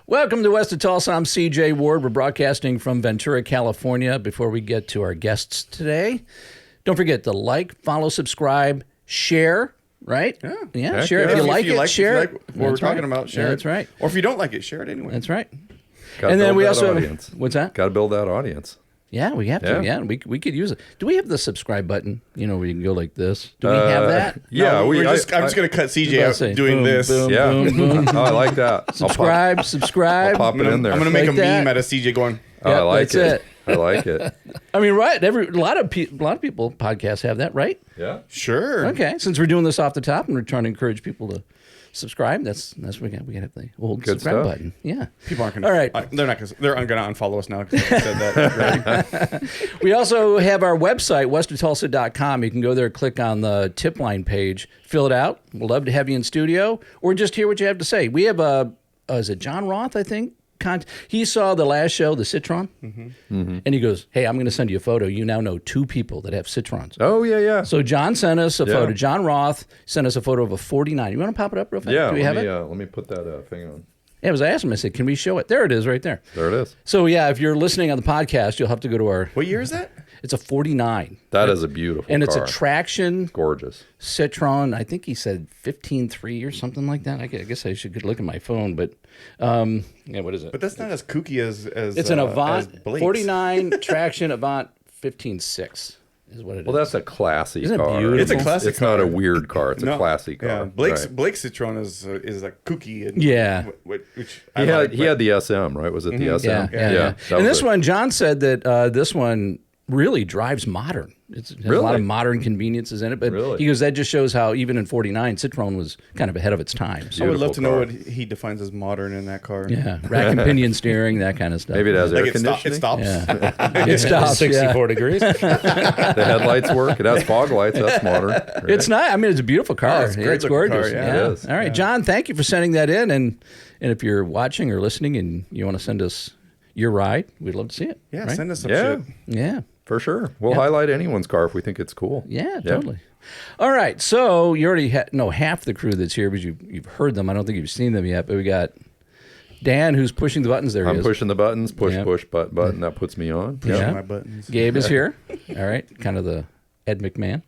Welcome to West of Tulsa. I'm CJ Ward. We're broadcasting from Ventura, California. Before we get to our guests today, don't forget to like, follow, subscribe, share, right? Yeah, share. Yeah. If you like it, share it. What we're talking about, share it. That's right. Or if you don't like it, share it anyway. That's right. Gotta And then build we that also audience. What's that? Got to build that audience. Yeah, we have to. Yeah, we could use it. Do we have the subscribe button? You know, where you can go like this. Do we have that? Yeah, No, I'm I'm just going to cut CJ out doing boom, this. boom, Yeah, boom, boom. oh, I like that. Subscribe. I'll pop it in there. I'm going to make Like a that. meme out of CJ going, Oh, I like that's it. I like it. I mean, right? A lot of people podcasts have that, right? Yeah. sure. Okay. Since we're doing this off the top and we're trying to encourage people to subscribe, that's what we got. We got to have the old Good subscribe stuff. button. Yeah. People aren't going to. All right. They're not. They're going to unfollow us now because I said that. Right? We also have our website, westoftulsa.com. You can go there, click on the tip line page, fill it out. We'd love to have you in studio or just hear what you have to say. We have is it John Roth, I think? He saw the last show, the Citroen, and he goes, "Hey, I'm going to send you a photo. You now know 2 people that have Citroens." Oh, yeah. So John sent us a photo. Yeah. John Roth sent us a photo of a 49. You want to pop it up real fast? Yeah. Do we have it? Let me put that thing on. Yeah, I asked him, I said, can we show it? There it is right there. There it is. So, yeah, if you're listening on the podcast, you'll have to go to our... What year is that? It's a 49. That is a beautiful And it's car. a traction Gorgeous. Citroen. I think he said 15.3 or something like that. I guess I should look at my phone, but... yeah, what is it? But that's not as kooky as It's an Avant, Blake's. 49 traction Avant 15.6 is what it is. Well, that's a classy Isn't it car. beautiful? It's a classic It's not car. a weird car. It's a classy car. Yeah, Blake's Right. Citroen is like kooky. And Yeah. Which I He like, had the SM, right? Was it the SM? Yeah. that And was this it. one, John said that this one really drives modern. It has a lot Really? of modern conveniences in it, but Really? he goes, that just shows how even in 49, Citroen was kind of ahead of its time. So, I would love to know Beautiful what he defines as modern in that car. yeah, rack and pinion steering, that kind of stuff. Maybe it has air Like it conditioning. stops. Yeah. It stops. 64 degrees. The headlights work. It has fog lights. That's modern. Right? It's not. I mean, it's a beautiful car. it's a great It's looking gorgeous. car, yeah. It is. All right, John, thank you for sending that in. And if you're watching or listening and you want to send us your ride, we'd love to see it. Yeah, right? send us some Yeah. shit. Yeah. For sure. We'll highlight anyone's car if we think it's cool. Yeah, totally. All right, so you already know half the crew that's here, but you've heard them. I don't think you've seen them yet, but we got Dan who's pushing the buttons. There he I'm is. pushing the buttons. Push, Yep. push, button. That puts me on. Yeah. Pushing my buttons. Gabe is here. All right, kind of the Ed McMahon.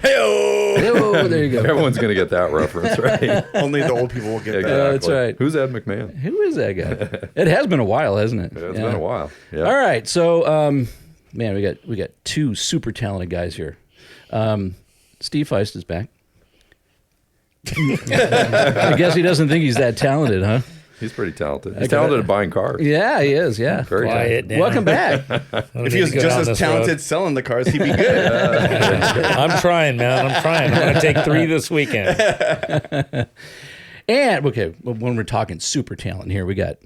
Oh, there you go. Everyone's going to get that reference, right? Only the old people will get that. Exactly. that's right. Who's Ed McMahon? Who is that guy? It has been a while, hasn't it? It's been a while. Yeah. All right, so man, we got 2 super talented guys here. Steve Feist is back. I guess he doesn't think he's that talented, huh? He's pretty talented. He's talented at buying cars. Yeah, he is. Yeah. Very Quiet talented. down. Welcome back. If he was just as talented selling the cars, he'd be good. I'm trying, man. I'm trying. I'm going to take 3 this weekend. And okay, when we're talking super talent here, we got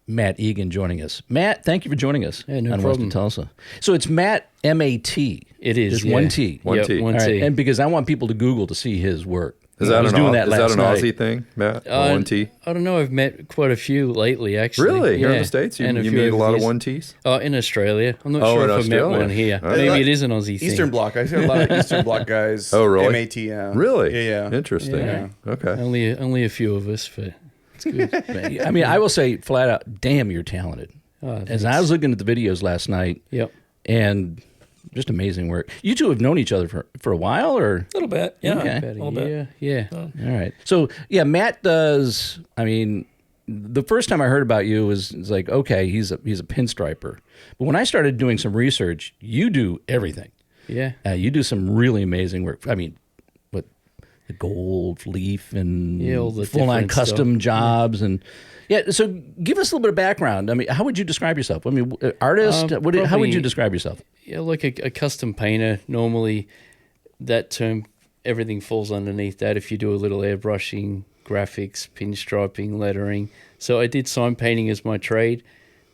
Matt Egan joining us. Matt, thank you for joining us Hey, no on West problem. of Tulsa. So it's Matt M-A-T. It is, Just yeah. one T. One Yep, T. one All right, T. and because I want people to Google to see his work. Is I that was an, doing that is that last an night. Aussie thing, Matt? One T? I don't know. I've met quite a few lately, actually. Really? Here in Yeah. the States? You And meet few a lot of overseas. one Ts? In Australia. I'm not Oh, sure in if I've met Australia. one here. Okay. Maybe it is an Aussie thing. Eastern Bloc. I see a lot of Eastern Bloc guys. Oh, really? MAT, yeah. Really? Yeah. Interesting. Yeah. Okay. Only a few of us, but it's good. I mean, I will say flat out, damn, you're talented. Oh, As I was looking at the videos last night, Yep. and just amazing work. You two have known each other for a while, or? A little bit. Yeah. Okay. About a Little year. Yeah. All right. So, yeah, Matt does, I mean, the first time I heard about you was like, okay, he's a pinstriper. But when I started doing some research, you do everything. Yeah. You do some really amazing work. I mean, what, the gold leaf and Yeah, all the full-on different custom stuff. jobs. And yeah, so give us a little bit of background. I mean, how would you describe yourself? I mean, artist, how would probably- you describe yourself? Yeah, like a custom painter. Normally, that term, everything falls underneath that. If you do a little airbrushing, graphics, pinstriping, lettering. So I did sign painting as my trade,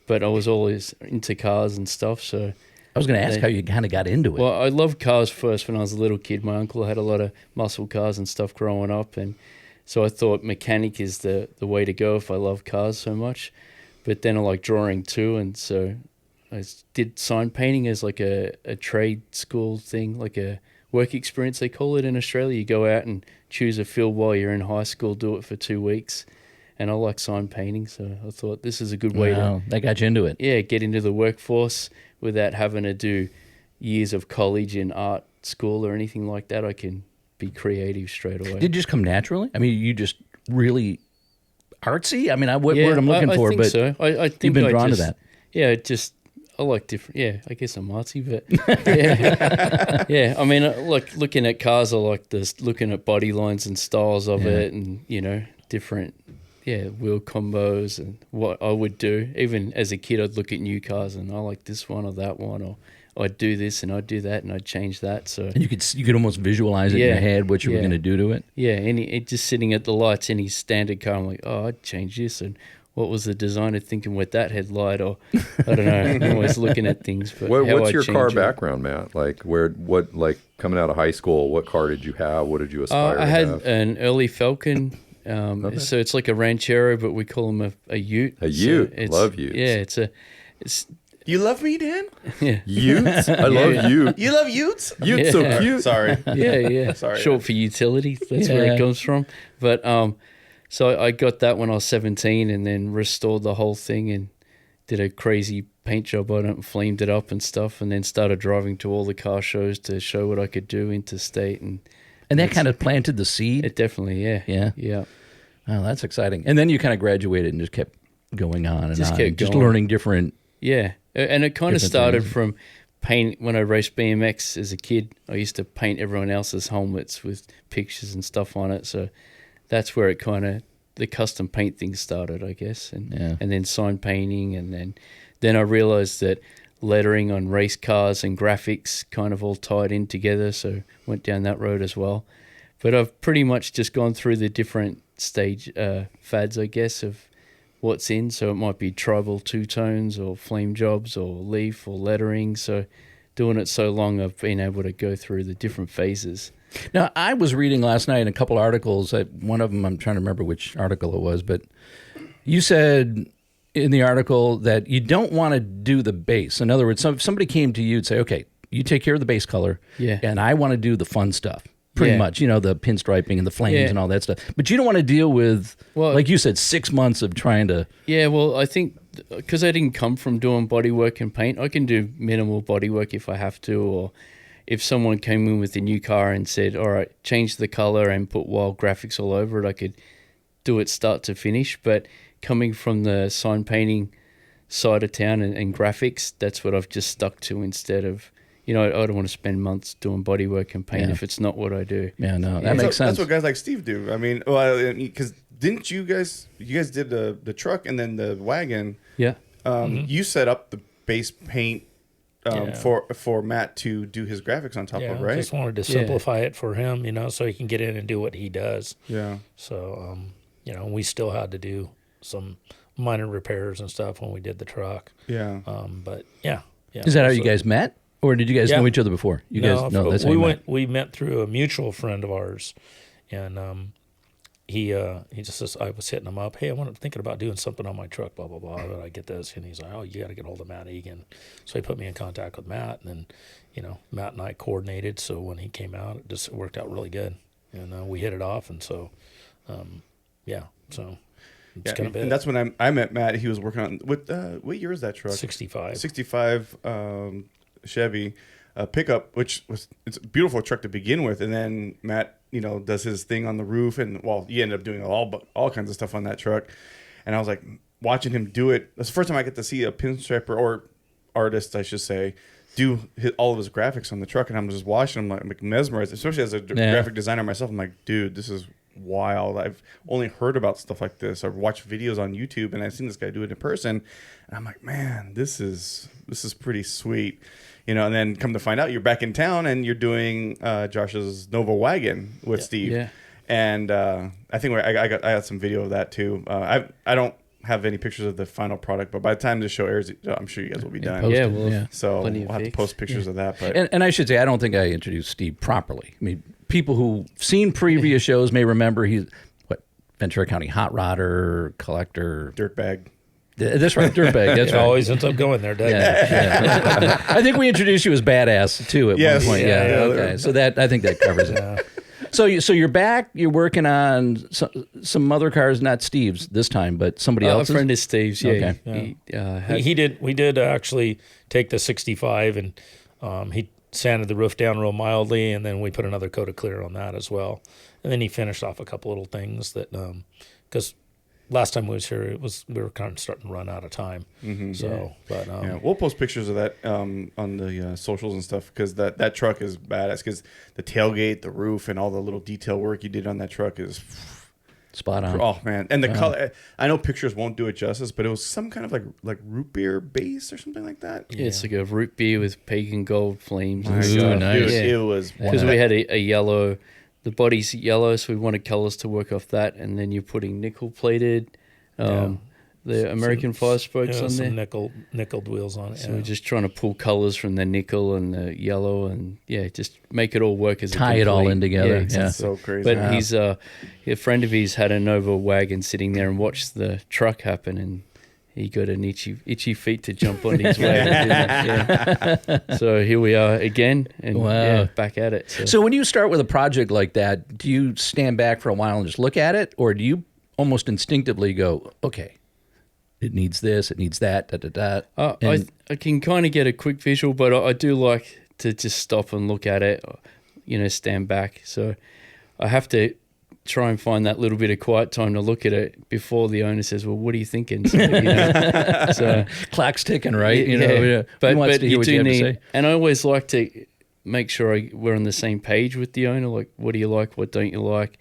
but I was always into cars and stuff. So, I was going to ask how you kind of got into it. well, I loved cars first when I was a little kid. My uncle had a lot of muscle cars and stuff growing up, and so I thought mechanic is the way to go if I love cars so much. But then I like drawing too, and so I did sign painting as like a trade school thing, like a work experience they call it in Australia. You go out and choose a field while you're in high school, do it for 2 weeks, and I like sign painting, so I thought this is a good way Wow, that got you into it. get into the workforce without having to do years of college in art school or anything like that. I can be creative straight away. Did it just come naturally? I mean, you just really artsy? I mean, what word I'm looking for, think but so. I think you've been I drawn just, to that. Yeah, I like different. Yeah, I guess I'm artsy, but yeah, yeah. I mean, like looking at cars, I like this, looking at body lines and styles of it, and different, wheel combos and what I would do. Even as a kid, I'd look at new cars and I like this one or that one, or I'd do this and I'd do that and I'd change that. So and you could almost visualize it in your head what you were going to do to it. Yeah, just sitting at the lights, any standard car, I'm like, oh, I'd change this, and what was the designer thinking with that headlight? Or I don't know. I'm always looking at things. But what's your car background, Matt? Like coming out of high school, what car did you have? What did you aspire to have? I had an early Falcon. So it's like a Ranchero, but we call them a Ute. A Ute. So love Utes. Yeah, it's You love me, Dan? yeah. Utes? I love Ute. You love Utes? Ute's so cute. Sorry. Yeah. Sorry. Short for utility. That's where it comes from. But so I got that when I was 17 and then restored the whole thing and did a crazy paint job on it and flamed it up and stuff, and then started driving to all the car shows to show what I could do interstate. And that kind of planted the seed? It definitely, yeah. Oh, that's exciting. And then you kind of graduated and just kept going on and Just on. kept just going. learning different... Yeah, and it kind of Different started things. from paint. When I raced BMX as a kid, I used to paint everyone else's helmets with pictures and stuff on it. So that's where it kind of, the custom paint thing started, I guess. And then sign painting. And then I realized that lettering on race cars and graphics kind of all tied in together. So went down that road as well. But I've pretty much just gone through the different stage fads, I guess, of what's in. So it might be tribal two-tones or flame jobs or leaf or lettering. So doing it so long, I've been able to go through the different phases. Now, I was reading last night in a couple articles. One of them, I'm trying to remember which article it was, but you said in the article that you don't want to do the base. In other words, if somebody came to you and say, okay, you take care of the base color, and I want to do the fun stuff. Pretty much, the pinstriping and the flames and all that stuff. But you don't want to deal with, like you said, 6 months of trying to... Yeah, well, I think because I didn't come from doing bodywork and paint, I can do minimal bodywork if I have to, or if someone came in with a new car and said, all right, change the color and put wild graphics all over it, I could do it start to finish. But coming from the sign painting side of town and graphics, that's what I've just stuck to instead of... I don't want to spend months doing bodywork and paint if it's not what I do. Yeah, no, that makes sense. That's what guys like Steve do. I mean, because didn't you guys did the truck and then the wagon. Yeah. You set up the base paint for Matt to do his graphics on top of, right? Just wanted to simplify it for him, so he can get in and do what he does. Yeah. So, we still had to do some minor repairs and stuff when we did the truck. Yeah. But yeah. Is that how you guys met? Or did you guys know each other before? That's how you met. We met through a mutual friend of ours, and he just says, I was hitting him up, hey, I'm thinking about doing something on my truck, blah blah blah. But I get this, and he's like, oh, you got to get hold of Matt Egan. So he put me in contact with Matt, and then Matt and I coordinated. So when he came out, it worked out really good, and we hit it off, and so so. It's kind of and that's when I met Matt. He was working on what year is that truck? 65. 65 Chevy pickup, it's a beautiful truck to begin with, and then Matt does his thing on the roof, and he ended up doing all kinds of stuff on that truck, and I was like watching him do it. That's the first time I get to see a pinstriper or artist, I should say, do all of his graphics on the truck, and I'm just watching him like mesmerized, especially as a graphic designer myself. I'm like, dude, this is wild. I've only heard about stuff like this. I've watched videos on YouTube, and I've seen this guy do it in person, and I'm like, man, this is pretty sweet, and then come to find out you're back in town and you're doing Josh's Nova wagon with Steve. Yeah. And I think I got some video of that too. I don't have any pictures of the final product, but by the time the show airs, I'm sure you guys will be done. So we'll have to post pictures of that. But and I should say, I don't think I introduced Steve properly. I mean, people who've seen previous shows may remember he's Ventura County hot rodder, collector, dirtbag. That's right, dirtbag. That's It right. always ends up going there, doesn't it? Yeah. I think we introduced you as badass too at one point. Yeah. Okay. So I think that covers it. So you're back. You're working on some other cars, not Steve's this time, but somebody A else's. friend of Steve's, yeah. Okay. We did actually take the 65 and he sanded the roof down real mildly, and then we put another coat of clear on that as well. And then he finished off a couple little things that because last time we was here, we were kind of starting to run out of time. So, but we'll post pictures of that on the socials and stuff, because that truck is badass. Because the tailgate, the roof, and all the little detail work you did on that truck is spot on. Oh man, and the color. I know pictures won't do it justice, but it was some kind of like root beer base or something like that. Yeah, it's like a root beer with pagan gold flames. My And God, stuff. nice. dude, Yeah. it was Because we had a yellow, the body's yellow, so we wanted colors to work off that, and then you're putting nickel plated, the American fire spokes on there. some nickeled wheels on it. So we're just trying to pull colors from the nickel and the yellow, and just make it all work as Tie a it all complete- in together. Yeah, exactly. It's so crazy. But he's a friend of his had a Nova wagon sitting there and watched the truck happen, and he got an itchy feet to jump on his wagon. Yeah. So here we are again, and back at it. So when you start with a project like that, do you stand back for a while and just look at it, or do you almost instinctively go, okay, it needs this, it needs that, I can kind of get a quick visual, but I do like to just stop and look at it, stand back. So I have to try and find that little bit of quiet time to look at it before the owner says, well, what are you thinking? So, clock's ticking, right? But wants to hear you what do you have to need, say. and I always like to make sure we're on the same page with the owner. Like, what do you like? What don't you like?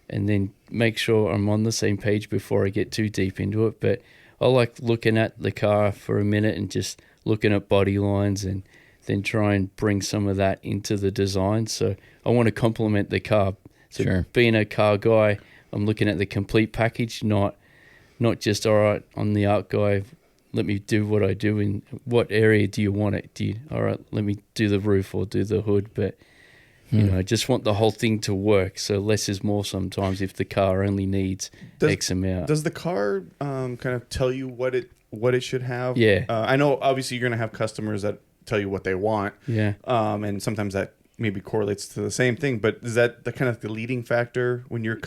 And then make sure I'm on the same page before I get too deep into it. But I like looking at the car for a minute and just looking at body lines, and then try and bring some of that into the design. So I want to complement the car. So Sure. being a car guy, I'm looking at the complete package, not just, all right, I'm the art guy, let me do what I do. In what area do you want it? All right, let me do the roof or do the hood. But I just want the whole thing to work. So less is more sometimes if the car only needs X amount. Does the car kind of tell you what it should have? Yeah. I know obviously you're going to have customers that tell you what they want. Yeah. And sometimes that maybe correlates to the same thing, but is that the kind of the leading factor when you're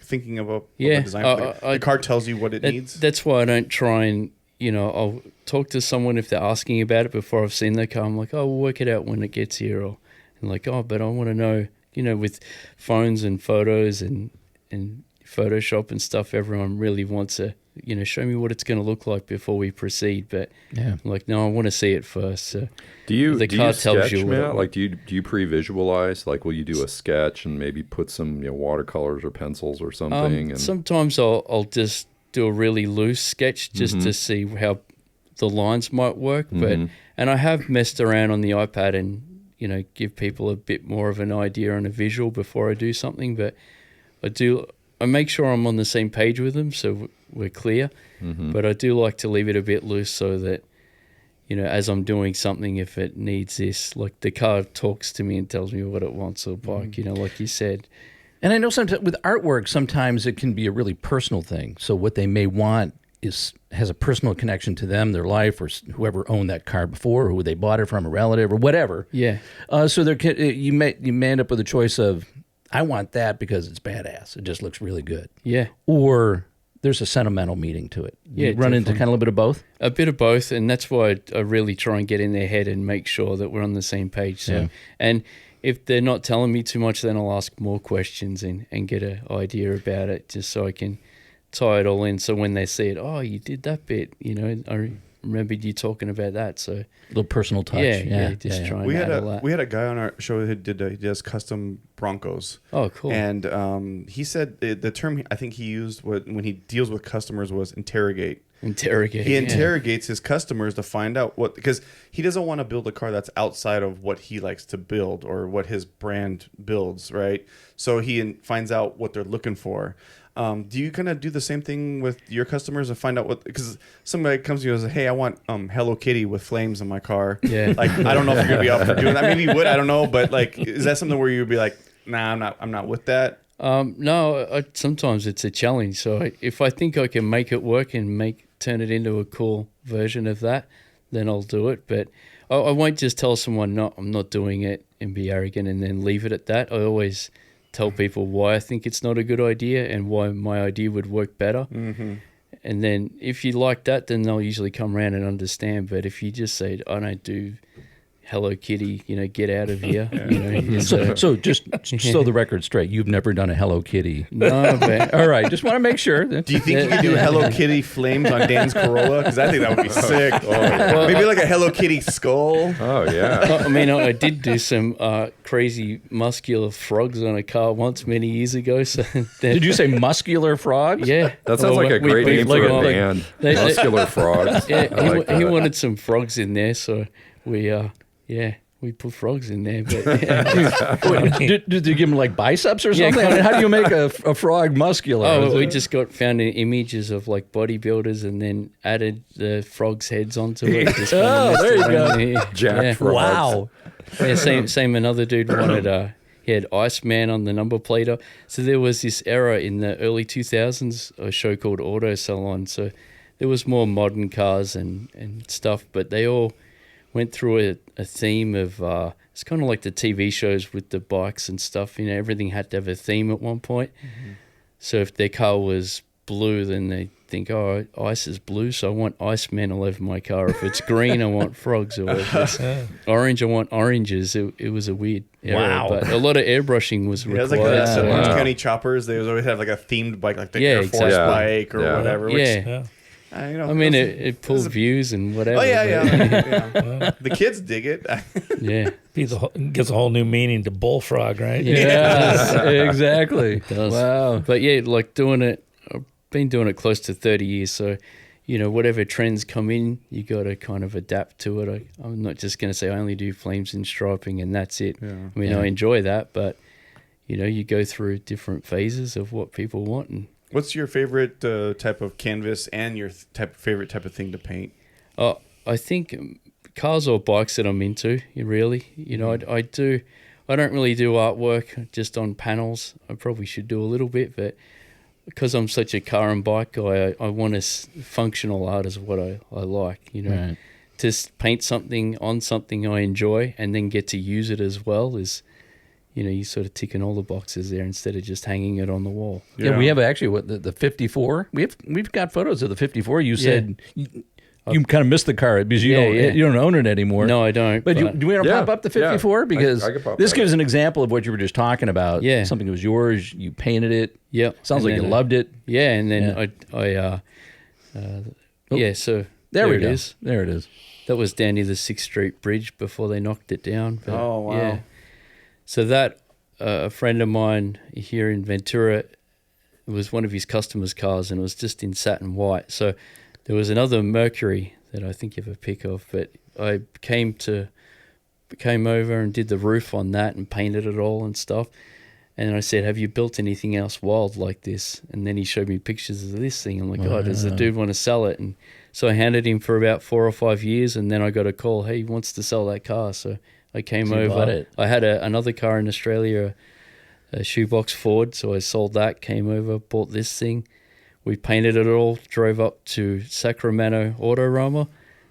thinking of a design? The car tells you what it needs? That's why I don't try and, I'll talk to someone if they're asking about it before I've seen the car. I'm like, oh, we'll work it out when it gets here. Or, and like, oh, but I want to know, with phones and photos and Photoshop and stuff, everyone really wants to, show me what it's going to look like before we proceed. But I'm like, no, I want to see it first. So Do you car tells sketch, you what Matt? it- Like, do you pre-visualize? Like, will you do a sketch and maybe put some watercolors or pencils or something? And Sometimes I'll just do a really loose sketch just to see how the lines might work. And I have messed around on the iPad and give people a bit more of an idea and a visual before I do something. But I make sure I'm on the same page with them so we're clear. But I do like to leave it a bit loose so that as I'm doing something, if it needs this, like the car talks to me and tells me what it wants, or bike, like you said. And I know sometimes with artwork, sometimes it can be a really personal thing. So what they may want has a personal connection to them, their life, or whoever owned that car before, or who they bought it from, a relative, or whatever. Yeah. So you may end up with a choice of, I want that because it's badass. It just looks really good. Yeah. Or there's a sentimental meaning to it. Yeah, You run into definitely. kind of a little bit of both. A bit of both, and that's why I really try and get in their head and make sure that we're on the same page. So, and if they're not telling me too much, then I'll ask more questions and get an idea about it, just so I can tie it all in. So when they see it, oh, you did that bit, I remembered you talking about that. So A little personal touch. just try and We add all that. we had a guy on our show who he does custom Broncos. Oh, cool. And he said the term I think he used when he deals with customers was interrogate. Interrogate. He interrogates his customers to find out because he doesn't want to build a car that's outside of what he likes to build or what his brand builds, right? So he finds out what they're looking for. Do you kind of do the same thing with your customers and find out because somebody comes to you and says, hey, I want Hello Kitty with flames in my car. Yeah. Like, I don't know if you're gonna be up for doing that. Maybe you would, I don't know. But like, is that something where you'd be like, nah, I'm not with that? No, sometimes it's a challenge. So if I think I can make it work and turn it into a cool version of that, then I'll do it. But I won't just tell someone, no, I'm not doing it, and be arrogant and then leave it at that. I always tell people why I think it's not a good idea and why my idea would work better. Mm-hmm. And then if you like that, then they'll usually come around and understand. But if you just say, I don't do Hello Kitty, get out of here. So just so the record's straight, you've never done a Hello Kitty. No, but All right, just want to make sure. Do you think you could do Hello Kitty flames on Dan's Corolla? Because I think that would be sick. Maybe like a Hello Kitty skull. Oh yeah. I mean, I did do some crazy muscular frogs on a car once many years ago. So Did you say muscular frogs? Yeah, That sounds like a great name for a band. They- Muscular Frogs. Yeah, I like he that. wanted some frogs in there, so we put frogs in there. But yeah. Did you give them like biceps or Yeah, something? kind of. How do you make a frog muscular? Oh, we just found images of like bodybuilders and then added the frogs' heads onto it. Just kinda Oh, messed there you around. go. Yeah. Jacked Yeah. frogs. Wow. Yeah, same. Another dude wanted. He had Iceman on the number plate. So there was this era in the early 2000s, a show called Auto Salon. So there was more modern cars and stuff, but they all went through a theme of. It's kind of like the TV shows with the bikes and stuff. Everything had to have a theme at one point. Mm-hmm. So if their car was blue, then they think, oh, ice is blue, so I want Iceman all over my car. If it's green, I want frogs. Or if it's orange, I want oranges. It was a weird era. Wow. But a lot of airbrushing was Yeah, it was required. like the Wow. Orange County Choppers. They always have like a themed bike, like the Yeah, Air Force exactly. bike or Yeah. whatever. Which, Yeah. I mean, it pulled views and whatever. Oh yeah, but- yeah. The kids dig it. yeah. Gives a whole new meaning to bullfrog, right? Yes, exactly. does. Wow. But yeah, like doing it, I've been doing it close to 30 years. So, whatever trends come in, you got to kind of adapt to it. I'm not just going to say I only do flames and striping and that's it. Yeah. I mean, I enjoy that, but, you go through different phases of what people want. And What's your favorite type of canvas and your favorite type of thing to paint? I think cars or bikes that I'm into, really. I don't really do artwork just on panels. I probably should do a little bit, but because I'm such a car and bike guy, I want functional art is what I like, Right. To paint something on something I enjoy and then get to use it as well is, you sort of ticking all the boxes there instead of just hanging it on the wall. Yeah, we have actually the 54. We've got photos of the 54. You said you kind of missed the car because you don't own it anymore. No, I don't. But do we want to Yeah, pop up the 54? yeah. Because I could pop this that gives an example of what you were just talking about. Yeah. Something that was yours. You painted it. Yep. Sounds And like you then, loved it. Yeah, and then so There we it go. is. There it is. That was down near the 6th Street Bridge before they knocked it down. But, Oh, wow. Yeah. So that, a friend of mine here in Ventura, it was one of his customers' cars and it was just in satin white. So there was another Mercury that I think you have a pic of, but I came over and did the roof on that and painted it all and stuff. And I said, have you built anything else wild like this? And then he showed me pictures of this thing. I'm like, oh, does the dude want to sell it? And so I handed him for about 4 or 5 years, and then I got a call, hey, he wants to sell that car. So I came So you over. bought it. I had another car in Australia, a shoebox Ford, so I sold that, came over, bought this thing. We painted it all, drove up to Sacramento Autorama.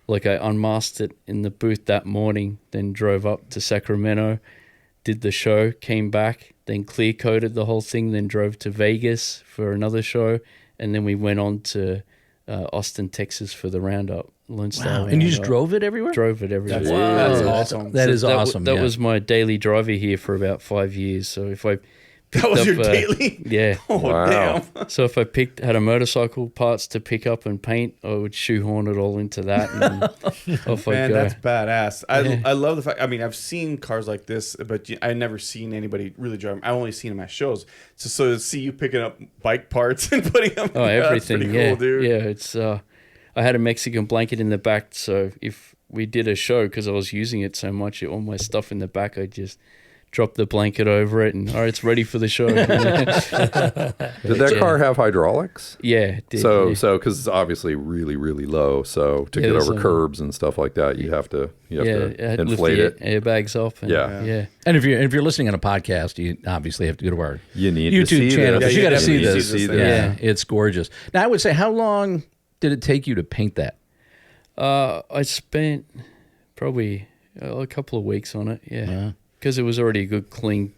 Like I unmasked it in the booth that morning, then drove up to Sacramento, did the show, came back, then clear coated the whole thing, then drove to Vegas for another show, and then we went on to Austin, Texas for the roundup. Lone Star And you just Roundup. drove it everywhere? Drove it everywhere. That's Whoa. awesome. That is That awesome. That yeah. was my daily driver here for about 5 years. So if I That was up, your daily? yeah. Oh, Wow. damn. So if I had a motorcycle parts to pick up and paint, I would shoehorn it all into that, and off I Man, go. that's badass. Yeah. I love the fact. I mean, I've seen cars like this, but I've never seen anybody really drive them. I've only seen them at shows. So to see you picking up bike parts and putting them, Oh, that's everything. pretty Yeah, cool, dude. yeah. It's I had a Mexican blanket in the back, so if we did a show, because I was using it so much, all my stuff in the back, I just drop the blanket over it, and all right, it's ready for the show. Did that car have hydraulics? Yeah, it did, So yeah. because it's obviously really, really low. So to Yeah, get there's over some- curbs and stuff like that, you have to it had to lift inflate the it. airbags up. And, Yeah. yeah. And if you're listening on a podcast, you obviously have to go to our You need YouTube to see channel. this. You got to Yeah, see you need to this. see this Yeah, thing. it's gorgeous. Now, I would say, how long did it take you to paint that? I spent probably a couple of weeks on it, yeah. Because it was already a good, clean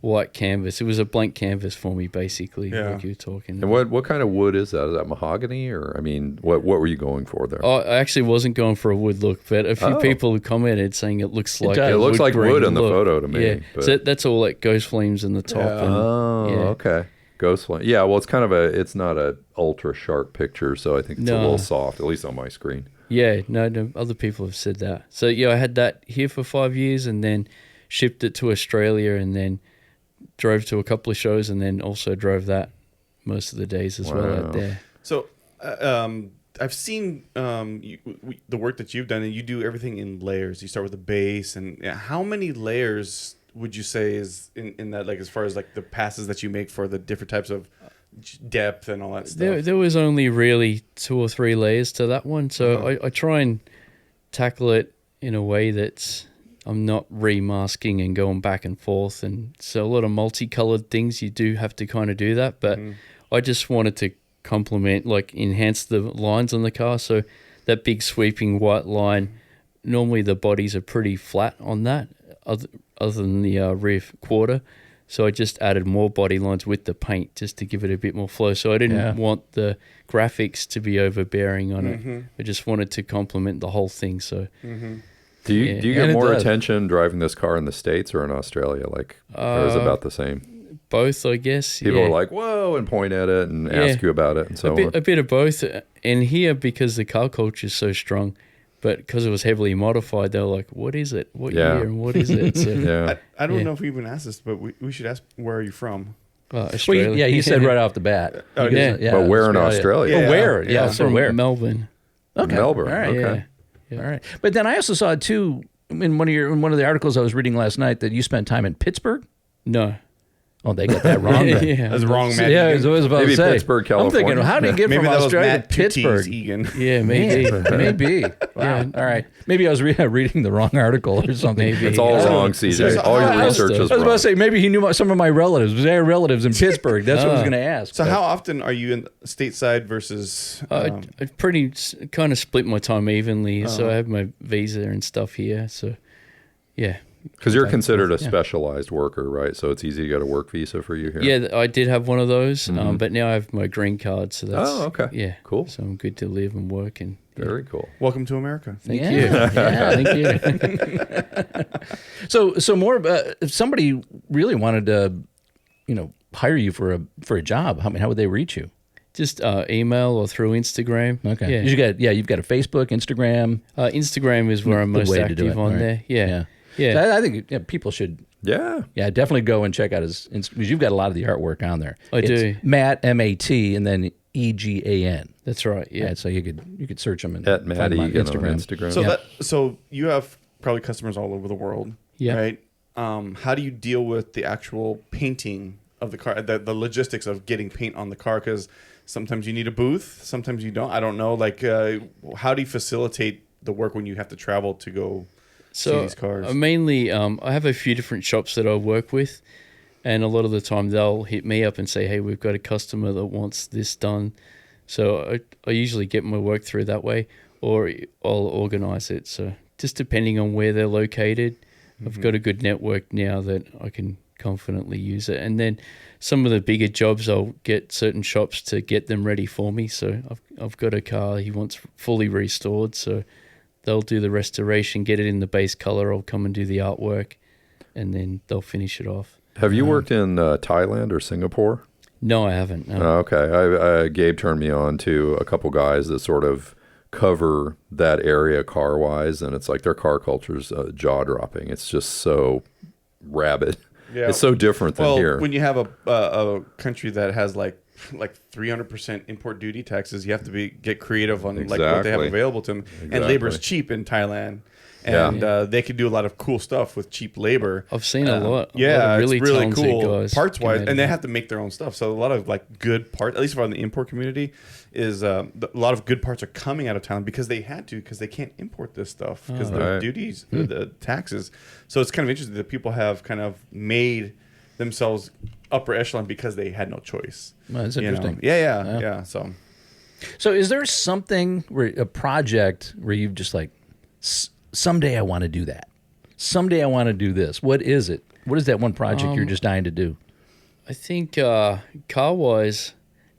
white canvas. It was a blank canvas for me, basically, like you were talking. And what kind of wood is that? Is that mahogany, or I mean, what were you going for there? Oh, I actually wasn't going for a wood look, but a few people commented saying it looks like it looks like wood in the photo to me. Yeah, but... so that's all like ghost flames in the top. Yeah. And, okay. Ghost flame. Yeah, well, it's not a ultra sharp picture, so I think it's a little soft, at least on my screen. Yeah, no, other people have said that. So yeah, I had that here for 5 years, and then shipped it to Australia, and then drove to a couple of shows, and then also drove that most of the days as well out there. So I've seen the work that you've done, and you do everything in layers. You start with the base, and how many layers would you say is in that, like as far as like the passes that you make for the different types of depth and all that stuff? There was only really 2 or 3 layers to that one, so I try and tackle it in a way that's I'm not remasking and going back and forth, and so a lot of multicolored things you do have to kind of do that, but I just wanted to complement, like enhance the lines on the car. So that big sweeping white line, normally the bodies are pretty flat on that, other than the rear quarter. So I just added more body lines with the paint just to give it a bit more flow. So I didn't want the graphics to be overbearing on it. I just wanted to complement the whole thing. So do you get more attention driving this car in the States or in Australia? Like, or is it about the same? Both, I guess. People are like, whoa, and point at it and ask you about it and so on. A bit of both. And here, because the car culture is so strong, but because it was heavily modified, they were like, what is it? What year and what is it? So, I don't know if we even asked this, but we should ask, where are you from? Australia. Well, you said right off the bat. Oh, but where in Australia? Oh, where? Yeah, so from where? Melbourne. Okay. Melbourne. All right. Okay. Yeah. All right. But then I also saw too in one of the articles I was reading last night that you spent time in Pittsburgh. No. Oh, they got that wrong. Then. That's wrong, Matt. Yeah, I was about Maybe to say. Pittsburgh, California. I'm thinking, how did he get Maybe from that was Australia Matt to Pittsburgh? Egan. Yeah, maybe. Maybe. Wow. All right. Maybe I was reading the wrong article or something. Maybe. It's all wrong, CJ. All your research is I was wrong. about to say, maybe he knew some of my relatives. Was there relatives in Pittsburgh? That's what I was going to ask. So how often are you in stateside versus... I pretty kind of split my time evenly. So I have my visa and stuff here. So, yeah. Because you're considered a specialized worker, right? So it's easy to get a work visa for you here. Yeah, I did have one of those, but now I have my green card. So that's... Oh, okay. Yeah. Cool. So I'm good to live and work. And Very cool. Welcome to America. Thank you. Yeah, thank you. So more. If somebody really wanted to, hire you for a job, how would they reach you? Just email or through Instagram. Okay. Yeah. You've got a Facebook, Instagram. Instagram is where I'm most way to do active it, on right. there. Yeah. So I think people should. Yeah. Yeah, definitely go and check out his because you've got a lot of the artwork on there. I do. Matt M-A-T and then EGAN. That's right. Yeah. Right, so you could search them and At Matt find them on Egan Instagram. on Instagram. So so you have probably customers all over the world, Yeah. right? How do you deal with the actual painting of the car, the logistics of getting paint on the car? Because sometimes you need a booth, sometimes you don't. I don't know. Like, how do you facilitate the work when you have to travel to go see these cars? Mainly, I have a few different shops that I work with, and a lot of the time they'll hit me up and say, "Hey, we've got a customer that wants this done." So I usually get my work through that way, or I'll organize it. So just depending on where they're located, I've got a good network now that I can confidently use it. And then some of the bigger jobs, I'll get certain shops to get them ready for me. So I've got a car he wants fully restored, so they'll do the restoration, get it in the base color. I'll come and do the artwork, and then they'll finish it off. Have you worked in Thailand or Singapore? No, I haven't. No. Okay. Gabe turned me on to a couple guys that sort of cover that area car-wise, and it's like their car culture's jaw-dropping. It's just so rabid. Yeah. It's so different than here. When you have a country that has like 300% import duty taxes, you have to get creative on like what they have available to them. Exactly. And labor is cheap in Thailand, and they can do a lot of cool stuff with cheap labor. I've seen a lot. Yeah, really it's really cool guys parts wise, and they have to make their own stuff. So a lot of like good parts, at least from the import community, is a lot of good parts are coming out of Thailand because they had to, because they can't import this stuff because the duties, the taxes. So it's kind of interesting that people have kind of made themselves upper echelon because they had no choice. Well, that's interesting. Yeah. So is there something a project where you've just like, someday I want to do that. Someday I want to do this. What is it? What is that one project you're just dying to do? I think car-wise,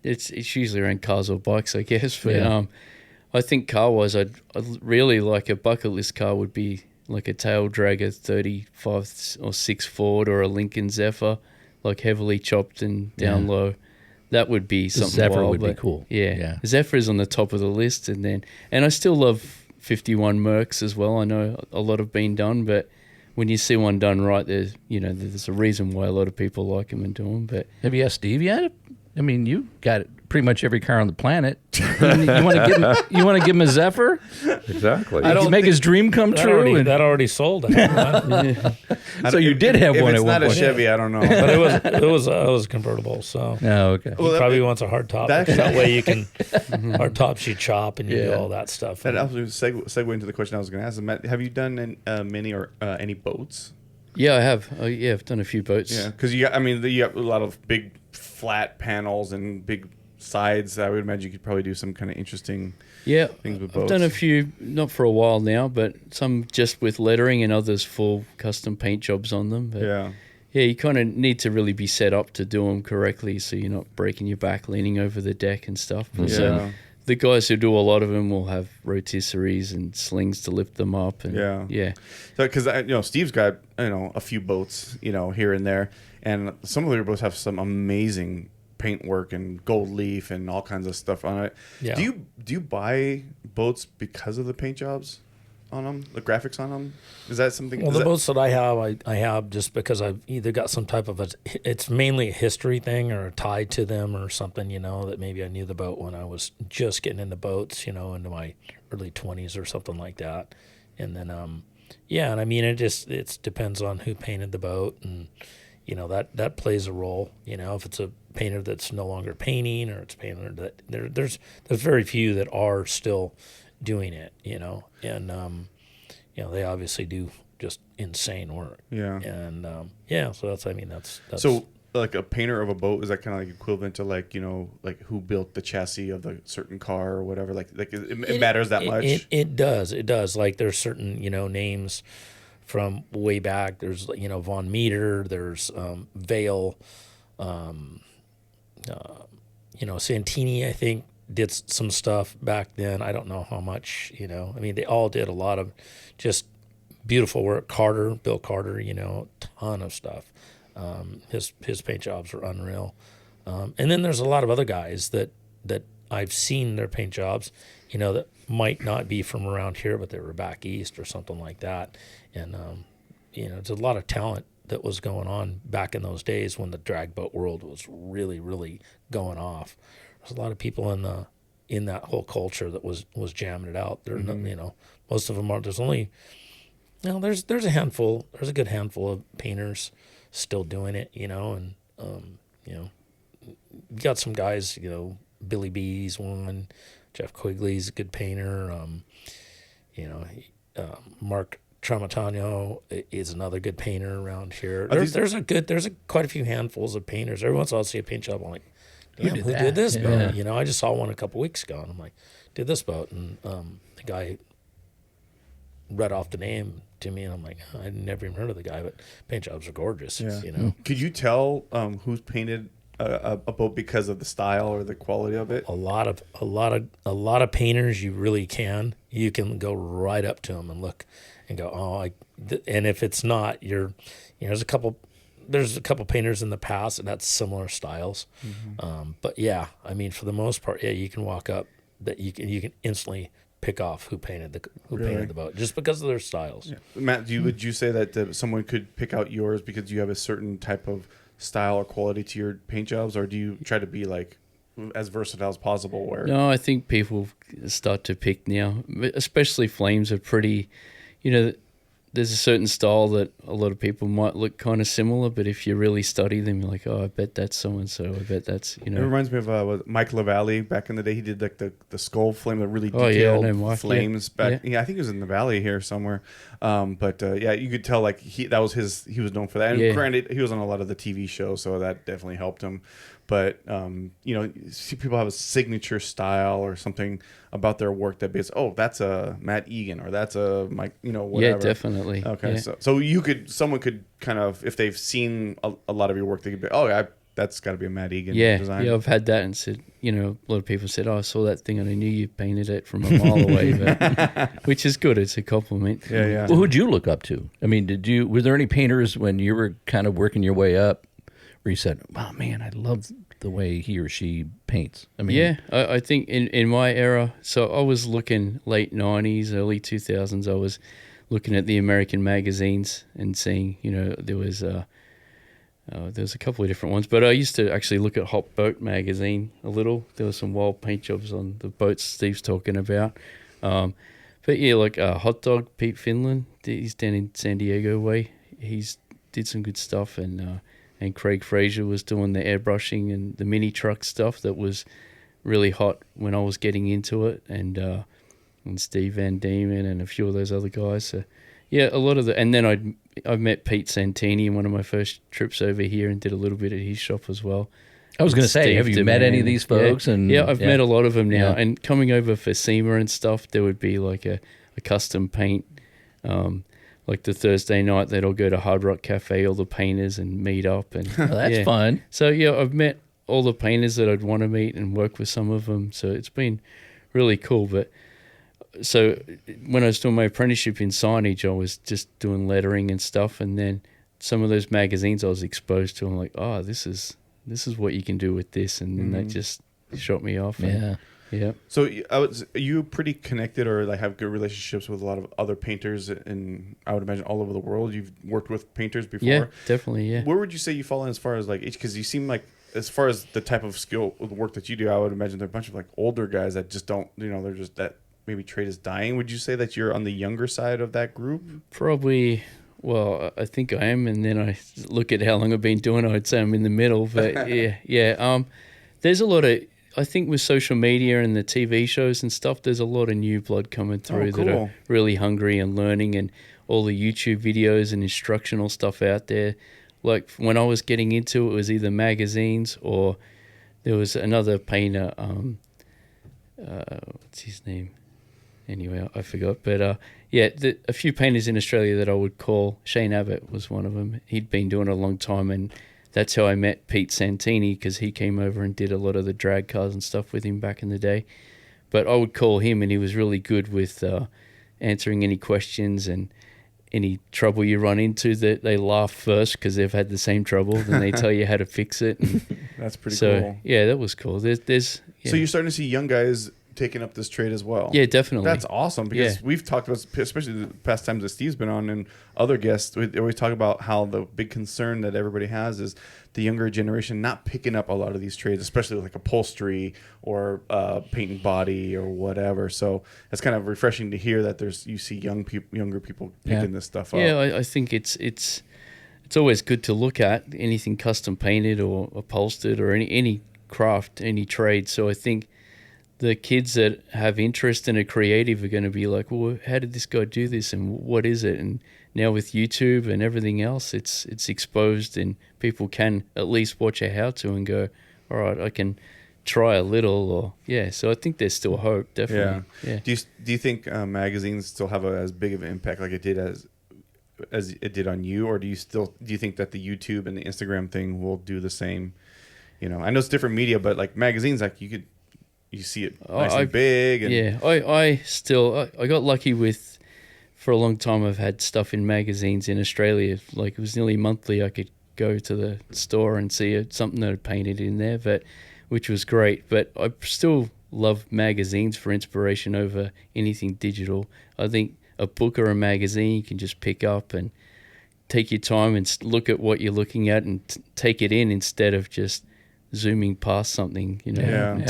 it's usually around cars or bikes, I guess. But Yeah. I think car-wise, I'd really like a bucket list car would be like a tail dragger 35 or 6 Ford or a Lincoln Zephyr, like heavily chopped and down low. That would be something Zephyr wild, would be but cool. Yeah. Yeah. Zephyr is on the top of the list. And I still love 51 Mercs as well. I know a lot have been done, but when you see one done right, there's a reason why a lot of people like them and do them. But Have you asked Steve yet? I mean, you got pretty much every car on the planet. You want to give him a Zephyr? Exactly. You make his dream come true. That already sold. So you did have if one it's at one not a point. Chevy, I don't know. But it was convertible, so Oh, okay. he probably wants a hard top. that- That way you can hard tops you chop and you do Yeah. all that stuff. That also segue into the question I was going to ask. Matt, have you done many or any boats? yeah, I have. I've done a few boats. Yeah, because you got a lot of big flat panels and big sides. I would imagine you could probably do some kind of interesting Yeah, things with I've boats. done a few, not for a while now, but some just with lettering and others full custom paint jobs on them. But Yeah. yeah, you kind of need to really be set up to do them correctly so you're not breaking your back leaning over the deck and stuff. But Yeah. so the guys who do a lot of them will have rotisseries and slings to lift them up. And Yeah. So, because Steve's got a few boats here and there, and some of your boats have some amazing paintwork and gold leaf and all kinds of stuff on it. Yeah. Do you buy boats because of the paint jobs on them, the graphics on them? Is that something? Well, the boats that I have, I have just because I've either got some type of it's mainly a history thing or a tie to them or something, that maybe I knew the boat when I was just getting into boats, into my early 20s or something like that. And then, and I mean, it depends on who painted the boat and, that plays a role, if it's a painter that's no longer painting or it's a painter that there's very few that are still doing it, and, they obviously do just insane work. Yeah. And, so that's So, like a painter of a boat, is that kind of like equivalent to like who built the chassis of the certain car or whatever? Like it matters that much. It does. Like there's certain names from way back. There's Von Meter. There's Vale. Santini, I think, did some stuff back then. I don't know how much. I mean, they all did a lot of just beautiful work. Bill Carter, ton of stuff. His paint jobs are unreal. And then there's a lot of other guys that I've seen their paint jobs, that might not be from around here, but they were back east or something like that. And, there's a lot of talent that was going on back in those days when the drag boat world was really, really going off. There's a lot of people in that whole culture that was jamming it out. There, most of them are. There's only, there's a handful. There's a good handful of painters still doing it, and you got some guys, Billy B's one, Jeff Quigley's a good painter, Mark Tramontano is another good painter around here. There's quite a few handfuls of painters. Every once in a while I see a paint job, I'm like, damn, who did this boat? I just saw one a couple weeks ago and I'm like, did this boat? And the guy read off the name to me and I'm like, I never even heard of the guy, but paint jobs are gorgeous. Yeah. Could you tell who's painted a boat because of the style or the quality of it? A lot of painters, you really can. You can go right up to them and look and go, and if it's not, there's a couple painters in the past that had similar styles. But yeah, I mean, for the most part, yeah, you can walk up that you can instantly pick off who painted the boat just because of their styles. Yeah. Matt, would you say that someone could pick out yours because you have a certain type of style or quality to your paint jobs, or do you try to be like as versatile as possible? No, I think people start to pick now, especially flames are pretty, there's a certain style that a lot of people might look kind of similar, but if you really study them, you're like, oh, I bet that's so-and-so. I bet that's, It reminds me of Mike LaValle back in the day. He did like the skull flame, the really detailed flames back. Yeah, I think it was in the valley here somewhere. You could tell like he was known for that. And granted, he was on a lot of the TV shows, so that definitely helped him. But you know, you see people have a signature style or something about their work that is, oh, that's a Matt Egan, or that's a Mike, you know, whatever. Yeah, definitely. Okay, Yeah. so someone could kind of, if they've seen a lot of your work, they could be, oh, that's got to be a Matt Egan design. Yeah, I've had that and said, you know, a lot of people said, oh, I saw that thing and I knew you painted it from a mile away, but, which is good. It's a compliment. Yeah. Well, who'd you look up to? I mean, were there any painters when you were kind of working your way up where you said, wow, man, I love the way he or she paints? I mean, Yeah, I think in my era, so I was looking late 90s, early 2000s, I was looking at the American magazines and seeing, you know, there was a couple of different ones, but I used to actually look at Hot Boat magazine a little. There were some wild paint jobs on the boats Steve's talking about. But yeah, like Hot Dog, Pete Finland, he's down in San Diego way. He's did some good stuff, and Craig Fraser was doing the airbrushing and the mini truck stuff that was really hot when I was getting into it, and Steve Van Diemen and a few of those other guys. So yeah, a lot of and then I've met Pete Santini in one of my first trips over here and did a little bit at his shop as well. I was going to say, Steve have you DeMann. met any of these folks? Yeah, And I've met a lot of them now. Yeah. And coming over for SEMA and stuff, there would be like a custom paint. Like the Thursday night, they'd all go to Hard Rock Cafe, all the painters, and meet up. And Oh, that's yeah. fun. So yeah, I've met all the painters that I'd want to meet and work with some of them. So it's been really cool. But so when I was doing my apprenticeship in signage, I was just doing lettering and stuff. And then some of those magazines I was exposed to, I'm like, oh, this is what you can do with this. And then that just shot me off. Yeah. Yeah. So are you pretty connected, or like have good relationships with a lot of other painters, and I would imagine all over the world? You've worked with painters before. Yeah, definitely. Yeah. Where would you say you fall in as far as like age? Because you seem like, as far as the type of skill, the work that you do, I would imagine there are a bunch of like older guys that just don't, you know, they're just that maybe trade is dying. Would you say that you're on the younger side of that group? Probably. Well, I think I am, and then I look at how long I've been doing it, I'd say I'm in the middle. But yeah. There's a lot of, I think with social media and the TV shows and stuff, there's a lot of new blood coming through that cool. are really hungry and learning, and all the YouTube videos and instructional stuff out there. Like when I was getting into it, it was either magazines or there was another painter, what's his name? Anyway, I forgot. But a few painters in Australia that I would call, Shane Abbott was one of them. He'd been doing it a long time, and that's how I met Pete Santini, because he came over and did a lot of the drag cars and stuff with him back in the day. But I would call him, and he was really good with answering any questions and any trouble you run into. That they laugh first because they've had the same trouble, then they tell you how to fix it. And That's pretty so, cool. yeah, that was cool. There's So you're starting to see young guys taking up this trade as well. yeah, definitely. That's awesome, because we've talked about, especially the past times that Steve's been on and other guests, we always talk about how the big concern that everybody has is the younger generation not picking up a lot of these trades, especially like upholstery or paint and body or whatever. So it's kind of refreshing to hear that you see younger people picking this stuff up. Yeah, I think it's always good to look at anything custom painted or upholstered or any craft, any trade. So I think the kids that have interest and are creative are going to be like, well, how did this guy do this, and what is it? And now with YouTube and everything else, it's exposed, and people can at least watch a how-to and go, all right, I can try a little, or so I think there's still hope, definitely. Yeah. Do you think magazines still have as big of an impact like it did as it did on you, or do you think that the YouTube and the Instagram thing will do the same? You know, I know it's different media, but like magazines, like you see it nice and big. And I got lucky with, for a long time I've had stuff in magazines in Australia. Like it was nearly monthly I could go to the store and see something that I painted in there, which was great. But I still love magazines for inspiration over anything digital. I think a book or a magazine you can just pick up and take your time and look at what you're looking at and take it in instead of just zooming past something, you know. Yeah.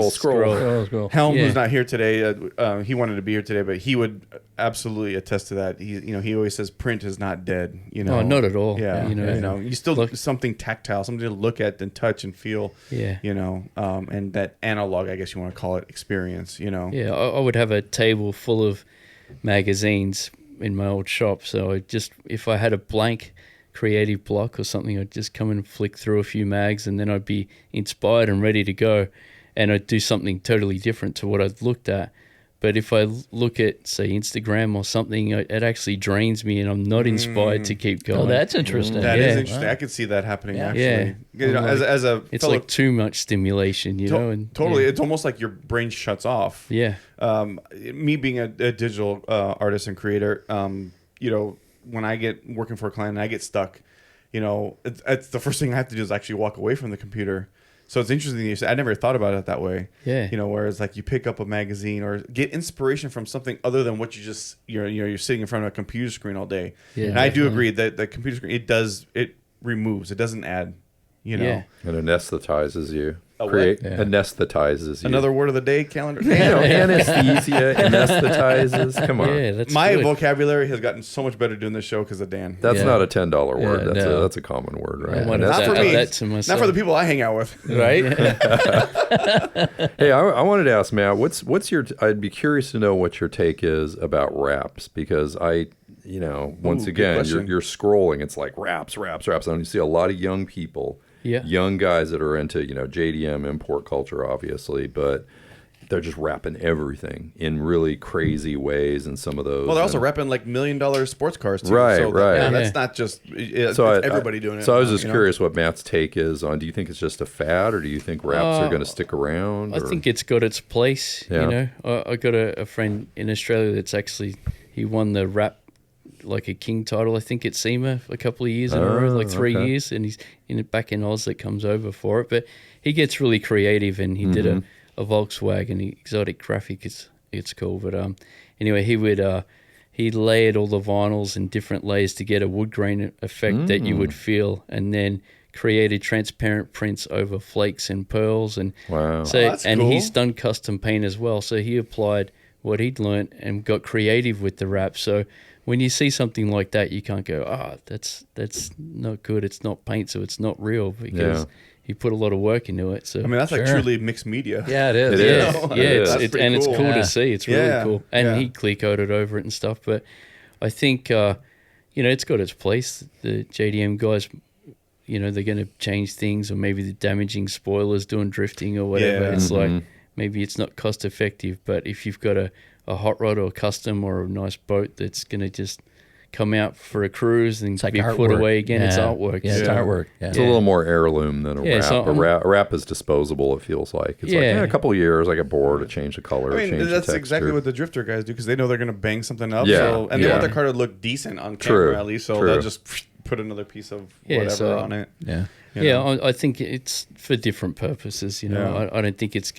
Scroll. Helm, who's not here today, he wanted to be here today, but he would absolutely attest to that. He always says print is not dead. You know, not at all. Yeah, you still Look, something tactile, something to look at and touch and feel. Yeah, you know, and that analog, I guess you want to call it, experience. You know. Yeah, I would have a table full of magazines in my old shop. So if I had a blank creative block or something, I'd just come and flick through a few mags, and then I'd be inspired and ready to go, and I'd do something totally different to what I'd looked at. But if I look at, say, Instagram or something, it actually drains me, and I'm not inspired to keep going. Oh, that's interesting. That is Yeah. interesting. I could see that happening, Yeah. actually. Yeah. You know, as a It's fellow, like too much stimulation, you know? And totally. yeah. It's almost like your brain shuts off. Yeah. Me being a digital artist and creator, you know, when I get working for a client and I get stuck, you know, it's the first thing I have to do is actually walk away from the computer. So it's interesting that you said, I never thought about it that way. Yeah. You know, whereas like you pick up a magazine or get inspiration from something other than what you just, you're sitting in front of a computer screen all day. Yeah, and I do agree that the computer screen, it removes, it doesn't add, you know. Yeah. It anesthetizes you. A what? Anesthetizes you. Another word of the day, calendar. You know, anesthesia, anesthetizes. Come on. Yeah, that's My good. vocabulary has gotten so much better doing this show because of Dan. That's Yeah. not a $10 word. Yeah, That's no. that's a common word, right? I wanted Not to for add me. that to myself. Not for the people I hang out with. Right? Hey, I wanted to ask Matt, what's your? I'd be curious to know what your take is about wraps, because once good again, question. you're scrolling. It's like wraps, and you see a lot of young people, Yeah. young guys that are into JDM import culture, obviously, but they're just wrapping everything in really crazy ways, and some of those. Well, they're also and- wrapping like $1 million sports cars too. Right, so right. Yeah, that's Yeah. not just it's So everybody doing it. So I was now, just you know? curious what Matt's take is on. Do you think it's just a fad, or do you think wraps are going to stick around? I or- think it's got its place, Yeah. you know. I got a friend in Australia that's actually, he won the rap, like a king title, I think, at SEMA a couple of years in a row, like 3 okay. years, and he's back in Oz that comes over for it. But he gets really creative, and he did a Volkswagen exotic graphic, it's called. But anyway, he layered all the vinyls in different layers to get a wood grain effect that you would feel, and then created transparent prints over flakes and pearls, and Wow. so Oh, that's and cool. he's done custom paint as well. So he applied what he'd learnt and got creative with the wrap. So when you see something like that, you can't go, that's not good. It's not paint, so it's not real, because Yeah. he put a lot of work into it. So I mean, that's like Sure. truly mixed media. Yeah, it is. It is. yeah, It yeah, is. That's pretty it's cool. cool Yeah. to see. It's really Yeah, cool, and yeah. he clear coated over it and stuff. But I think it's got its place. The JDM guys, they're going to change things, or maybe they're damaging spoilers, doing drifting or whatever. Yeah. It's like maybe it's not cost effective, but if you've got a hot rod or a custom or a nice boat that's going to just come out for a cruise and It's like be artwork. put away again, it's Yeah. artwork. Yeah, it's Yeah. artwork. Yeah. It's a little more heirloom than a Yeah, wrap. so A wrap is disposable, it feels like. It's like, Yeah. a couple of years, I get bored, to change the color, I mean, change the that's texture. exactly what the drifter guys do, because they know they're going to bang something up. Yeah, So, and they want yeah. their car to look decent on True, camera at least, so true. they'll just put another piece of Yeah, whatever so- on it. Yeah. you Yeah, know? I think it's for different purposes. Yeah. I don't think it's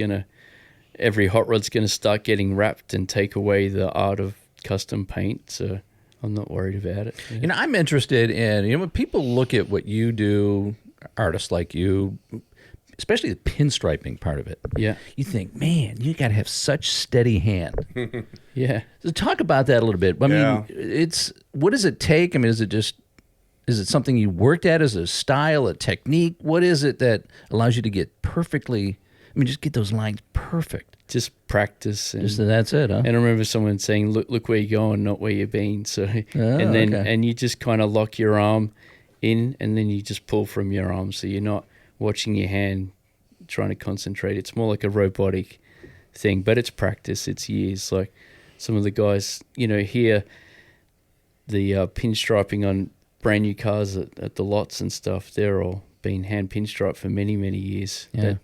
every hot rod's gonna start getting wrapped and take away the art of custom paint. So I'm not worried about it. Yeah. I'm interested in, when people look at what you do, artists like you, especially the pinstriping part of it. Yeah. You think, man, you got to have such steady hand. Yeah. So talk about that a little bit. I Yeah. mean, what does it take? I mean, is it something you worked at? Is it a style, a technique? What is it that allows you to get perfectly, just get those lines perfect? Just practice. And, That's it, huh? and I remember someone saying, look where you're going, not where you've been. So, and then, okay. and you just kind of lock your arm in, and then you just pull from your arm. So you're not watching your hand trying to concentrate. It's more like a robotic thing, but it's practice. It's years. Like some of the guys, here, the pinstriping on brand new cars at the lots and stuff, they're all been hand pinstriped for many, many years. Yeah.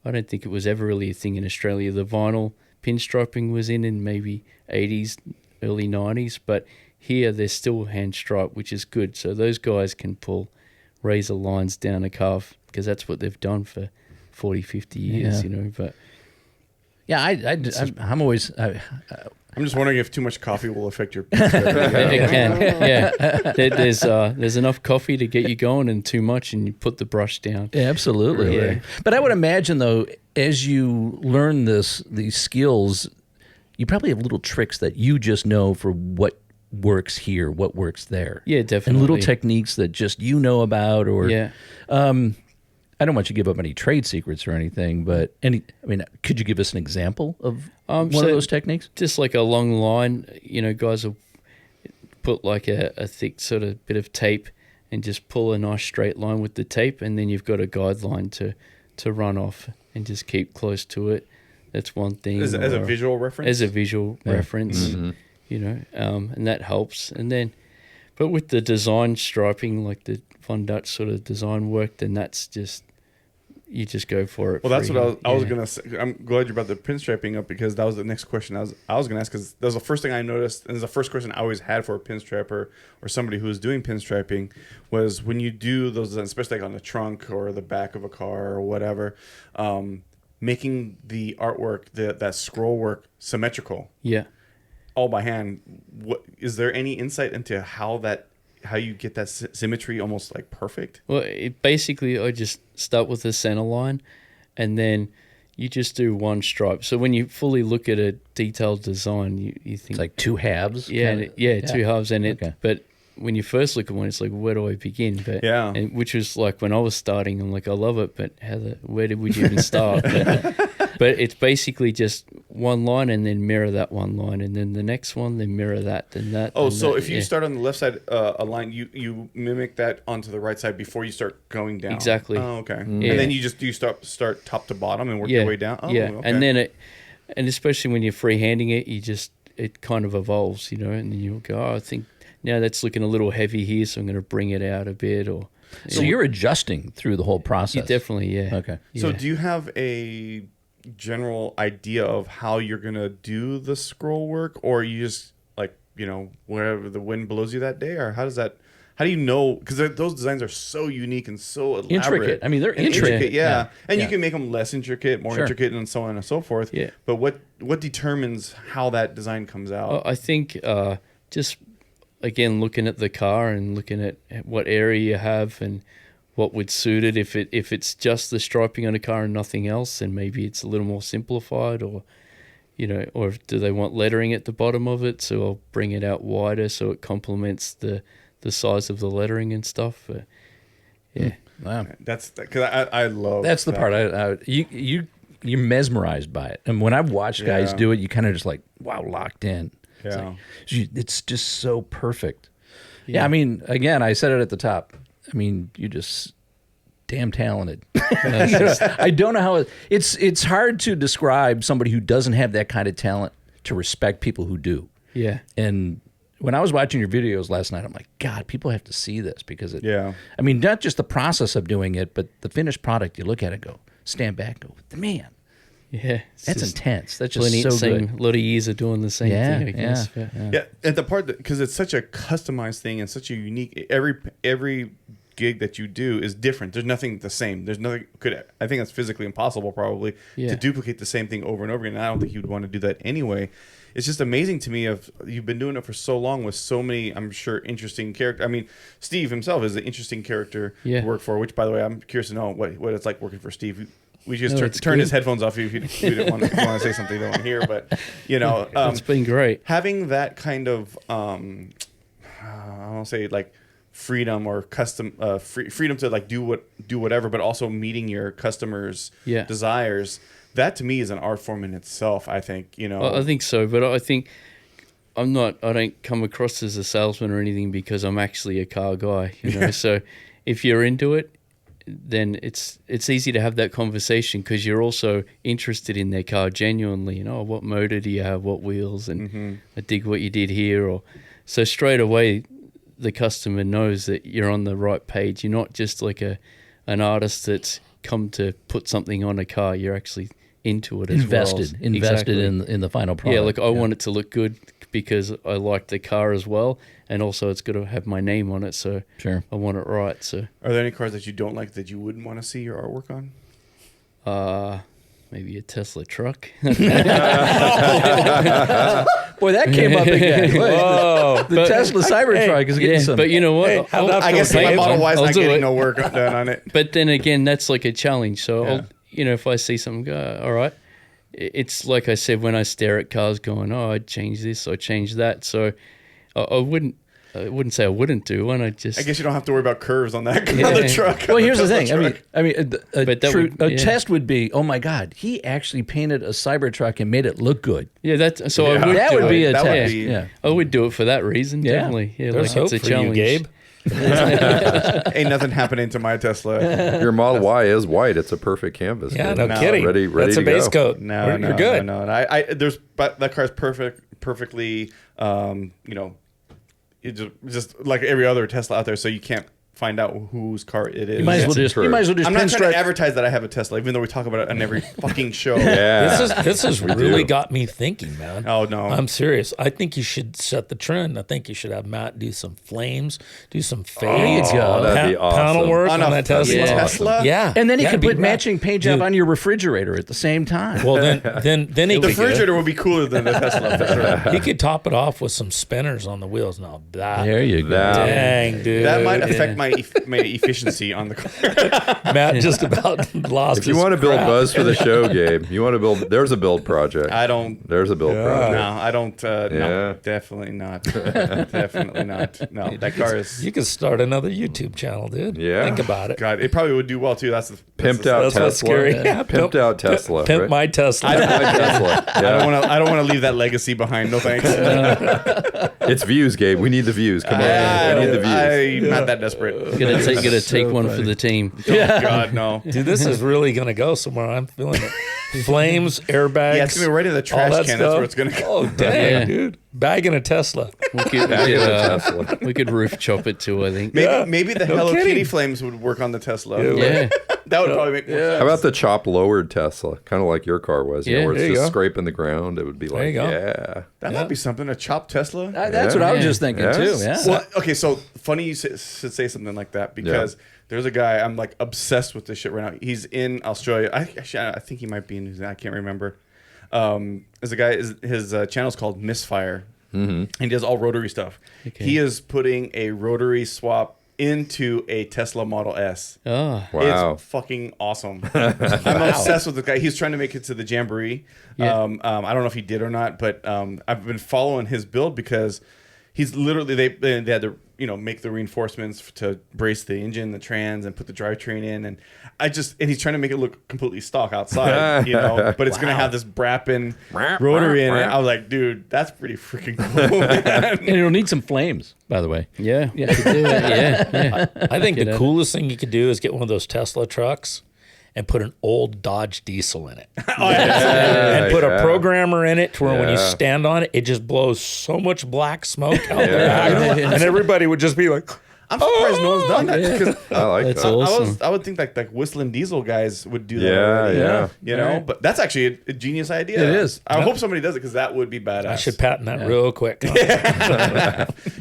I don't think it was ever really a thing in Australia. The vinyl pinstriping was in maybe 80s, early 90s, but here they're still hand striped, which is good. So those guys can pull razor lines down a car because that's what they've done for 40, 50 years, Yeah. But Yeah, I'm always. I'm just wondering if too much coffee will affect your. it can. Yeah, there's enough coffee to get you going, and too much, and you put the brush down. Absolutely. Yeah. But I would imagine, though, as you learn these skills, you probably have little tricks that you just know for what works here, what works there. Yeah, And definitely. little techniques that just you know about, or Yeah. I don't want you to give up any trade secrets or anything, but could you give us an example of one of so- those techniques? Just like a long line, guys will put like a thick sort of bit of tape and just pull a nice straight line with the tape, and then you've got a guideline to run off and just keep close to it. That's one thing. As a visual reference? As a visual reference, you know, and that helps. And then, but with the design striping, like the Von Dutch sort of design work, then that's just, you just go for it. Well, that's what I was going to say. I'm glad you brought the pinstriping up, because that was the next question I was going to ask, because that was the first thing I noticed, and it's the first question I always had for a pinstriper or somebody who was doing pinstriping, was when you do those, especially like on the trunk or the back of a car or whatever, making the artwork, that scroll work symmetrical. Yeah. All by hand. What is there any insight into how you get that symmetry almost like perfect? Well, basically, I just start with the center line, and then you just do one stripe. So when you fully look at a detailed design, you think It's like two halves. yeah, kinda? two halves, and Okay. but when you first look at one, it's like, where do I begin? But Yeah. and which was like when I was starting, I'm like, I love it, but where would you even start? But it's basically just one line, and then mirror that one line, and then the next one, then mirror that, then that. Oh, then so that, if you start on the left side a line, you mimic that onto the right side before you start going down. Exactly. Oh, okay. Yeah. And then you start top to bottom and work your way down. Oh, yeah, okay. and then and especially when you're freehanding it, it kind of evolves, you know, and then you'll go, oh, I think now that's looking a little heavy here, so I'm going to bring it out a bit, or. So you're adjusting through the whole process. You definitely, yeah. Okay. So Yeah. do you have a general idea of how you're gonna do the scroll work, or you just like, you know, wherever the wind blows you that day, or how do you know, because those designs are so unique and so elaborate. Intricate. I mean, they're and intricate. yeah. And Yeah. you can make them less intricate, more Sure. intricate, and so on and so forth. Yeah. But what determines how that design comes out? I think just, again, looking at the car and looking at what area you have and what would suit it. If it's just the striping on a car and nothing else, then maybe it's a little more simplified, or, you know, or do they want lettering at the bottom of it? So I'll bring it out wider so it complements the size of the lettering and stuff. Yeah. Wow. That's because I love That's the that. part you're mesmerized by it. And when I've watched guys Yeah. do it, you kind of just like, wow, locked in. It's Yeah. like, it's just so perfect. Yeah. I mean, again, I said it at the top. I mean, you're just damn talented. I don't know how it's hard to describe somebody who doesn't have that kind of talent to respect people who do. Yeah. And when I was watching your videos last night, I'm like, God, people have to see this, because Yeah. I mean, not just the process of doing it, but the finished product. You look at it, go, stand back, go, man, Yeah. It's that's just intense. That's just plenty, so same, good. a lot of years of doing the same Yeah, thing, I guess. yeah. But, Yeah, and the part because it's such a customized thing and such a unique. Every gig that you do is different. There's nothing the same. There's nothing I think that's physically impossible probably Yeah. to duplicate the same thing over and over again. And I don't think you'd want to do that anyway. It's just amazing to me of you've been doing it for so long with so many, I'm sure, interesting characters. I mean, Steve himself is an interesting character Yeah. to work for. Which, by the way, I'm curious to know what it's like working for Steve. We just No, it's turn his good. headphones off if you didn't want to say something you don't want to hear. But you know, it's been great. having that kind of I don't say like freedom or custom freedom to like do whatever, but also meeting your customers' Yeah. desires. That to me is an art form in itself. I think, you know. I think so, but I think I don't come across as a salesman or anything, because I'm actually a car guy, you know. So if you're into it, then it's easy to have that conversation, because you're also interested in their car genuinely. You know, what motor do you have, what wheels, and I dig what you did here. Or so straight away, the customer knows that you're on the right page. You're not just like an artist that's come to put something on a car. You're actually into it as Invested well. Exactly. in the final product. Yeah, like I want it to look good because I like the car as well, and also it's got to have my name on it, so Sure. I want it right. So Are there any cars that you don't like that you wouldn't want to see your artwork on? maybe a Tesla truck. Boy, that came up again. Whoa, The Tesla Cybertruck is getting some. but you know what? Hey, how about I guess my Dave, Model Y is I'll not do getting it. no work done on it. But then again, that's like a challenge. So, Yeah. if I see something, go, all right. It's like I said, when I stare at cars going, oh, I'd change this, I'd change that. So I wouldn't say I wouldn't do one. I guess you don't have to worry about curves on that on the truck. Well, on here's the Tesla thing. truck. I mean, But that would- yeah. test would be, oh my God, he actually painted a Cybertruck and made it look good. Yeah, that's so. Yeah. I would That do would be it. a That would test. be- Yeah. I would do it for that reason, Yeah. definitely. Yeah, There's like it's hope a for you, challenge. Gabe. Ain't nothing happening to my Tesla. Your Model Y is white. It's a perfect canvas. Yeah, dude. no kidding. Ready That's to a base go. coat. No, You're good. No. And but that car's perfectly, it's just like every other Tesla out there. So you can't find out whose car it is. You might as well just. true. You might as well just. I'm not trying pinstripe- to advertise that I have a Tesla, even though we talk about it on every fucking show. Yeah. This has We really do. got me thinking, man. Oh, no. I'm serious. I think you should set the trend. I think you should have Matt do some flames, do some fades. you go. That'd be Panel awesome. work On on, a that Tesla. fucking Tesla? Yeah. And then he Yeah, could it'd be put rad. matching paint job Dude. on your refrigerator at the same time. Well, then he The could refrigerator would be cooler than the Tesla, for sure. He could top it off with some spinners on the wheels. Now that, there you go. That- dang, dude, That might affect my efficiency on the car. Matt just about lost. If you his want to build crap. buzz for the show, Gabe, you want to build. There's a build project. I don't. There's a build No, project. I don't. Yeah. No, definitely not. Definitely not. No, that car is. You could start another YouTube channel, dude. Yeah. Think about it. God, it probably would do well too. That's the Pimped out That's Tesla. what's scary. Yeah, Pimped out Tesla. Pimp right? my Tesla. My Tesla. I Yeah. don't want to leave that legacy behind. No thanks. It's views, Gabe. We need the views. Come on. We need the views. I'm not that desperate. Gotta take one for the team. Oh, God, no. Dude, this is really gonna go somewhere. I'm feeling it. Flames, airbags. Yeah, it's gonna be right in the all trash that can. That's stuff. where it's gonna go. Oh dang, Yeah. dude! Bagging a Tesla. We could, Tesla. we could roof chop it too, I think. Maybe the no Hello kidding. Kitty flames would work on the Tesla. Yeah. That would probably make more sense. How about the chop lowered Tesla? Kind of like your car was. You Yeah, know, where it's there you just go. scraping the ground. It would be There like, you go. yeah. That might be something. A chopped Tesla. That's what I was Yeah. just thinking Yeah. too. Yeah. Well, okay, so funny you should say something like that because there's a guy I'm like obsessed with this shit right now. He's in Australia. I think he might be in New Zealand. I can't remember. There's a guy. His channel's called Misfire, and he does all rotary stuff. Okay. He is putting a rotary swap into a Tesla Model S. Oh, Wow. It's fucking awesome. I'm obsessed with the guy. He's trying to make it to the Jamboree. Yeah. I don't know if he did or not, but I've been following his build because he's literally they had to make the reinforcements to brace the engine, the trans, and put the drivetrain in, and he's trying to make it look completely stock outside, but it's gonna have this Brappen rotary in it. I was like, dude, that's pretty freaking cool, man. And it'll need some flames, by the way. yeah. You could do it. Yeah. I think Get the it. coolest thing you could do is get one of those Tesla trucks and put an old Dodge diesel in it. Yeah, And put yeah. a programmer in it to where when you Yeah. stand on it, it just blows so much black smoke out the back. And everybody would just be like, I'm surprised no one's done that because I like That's that. awesome. I would think like whistling diesel guys would do that. Yeah, already, yeah. You know, but that's actually a genius idea. It is. I hope somebody does it because that would be badass. I should patent that real quick. You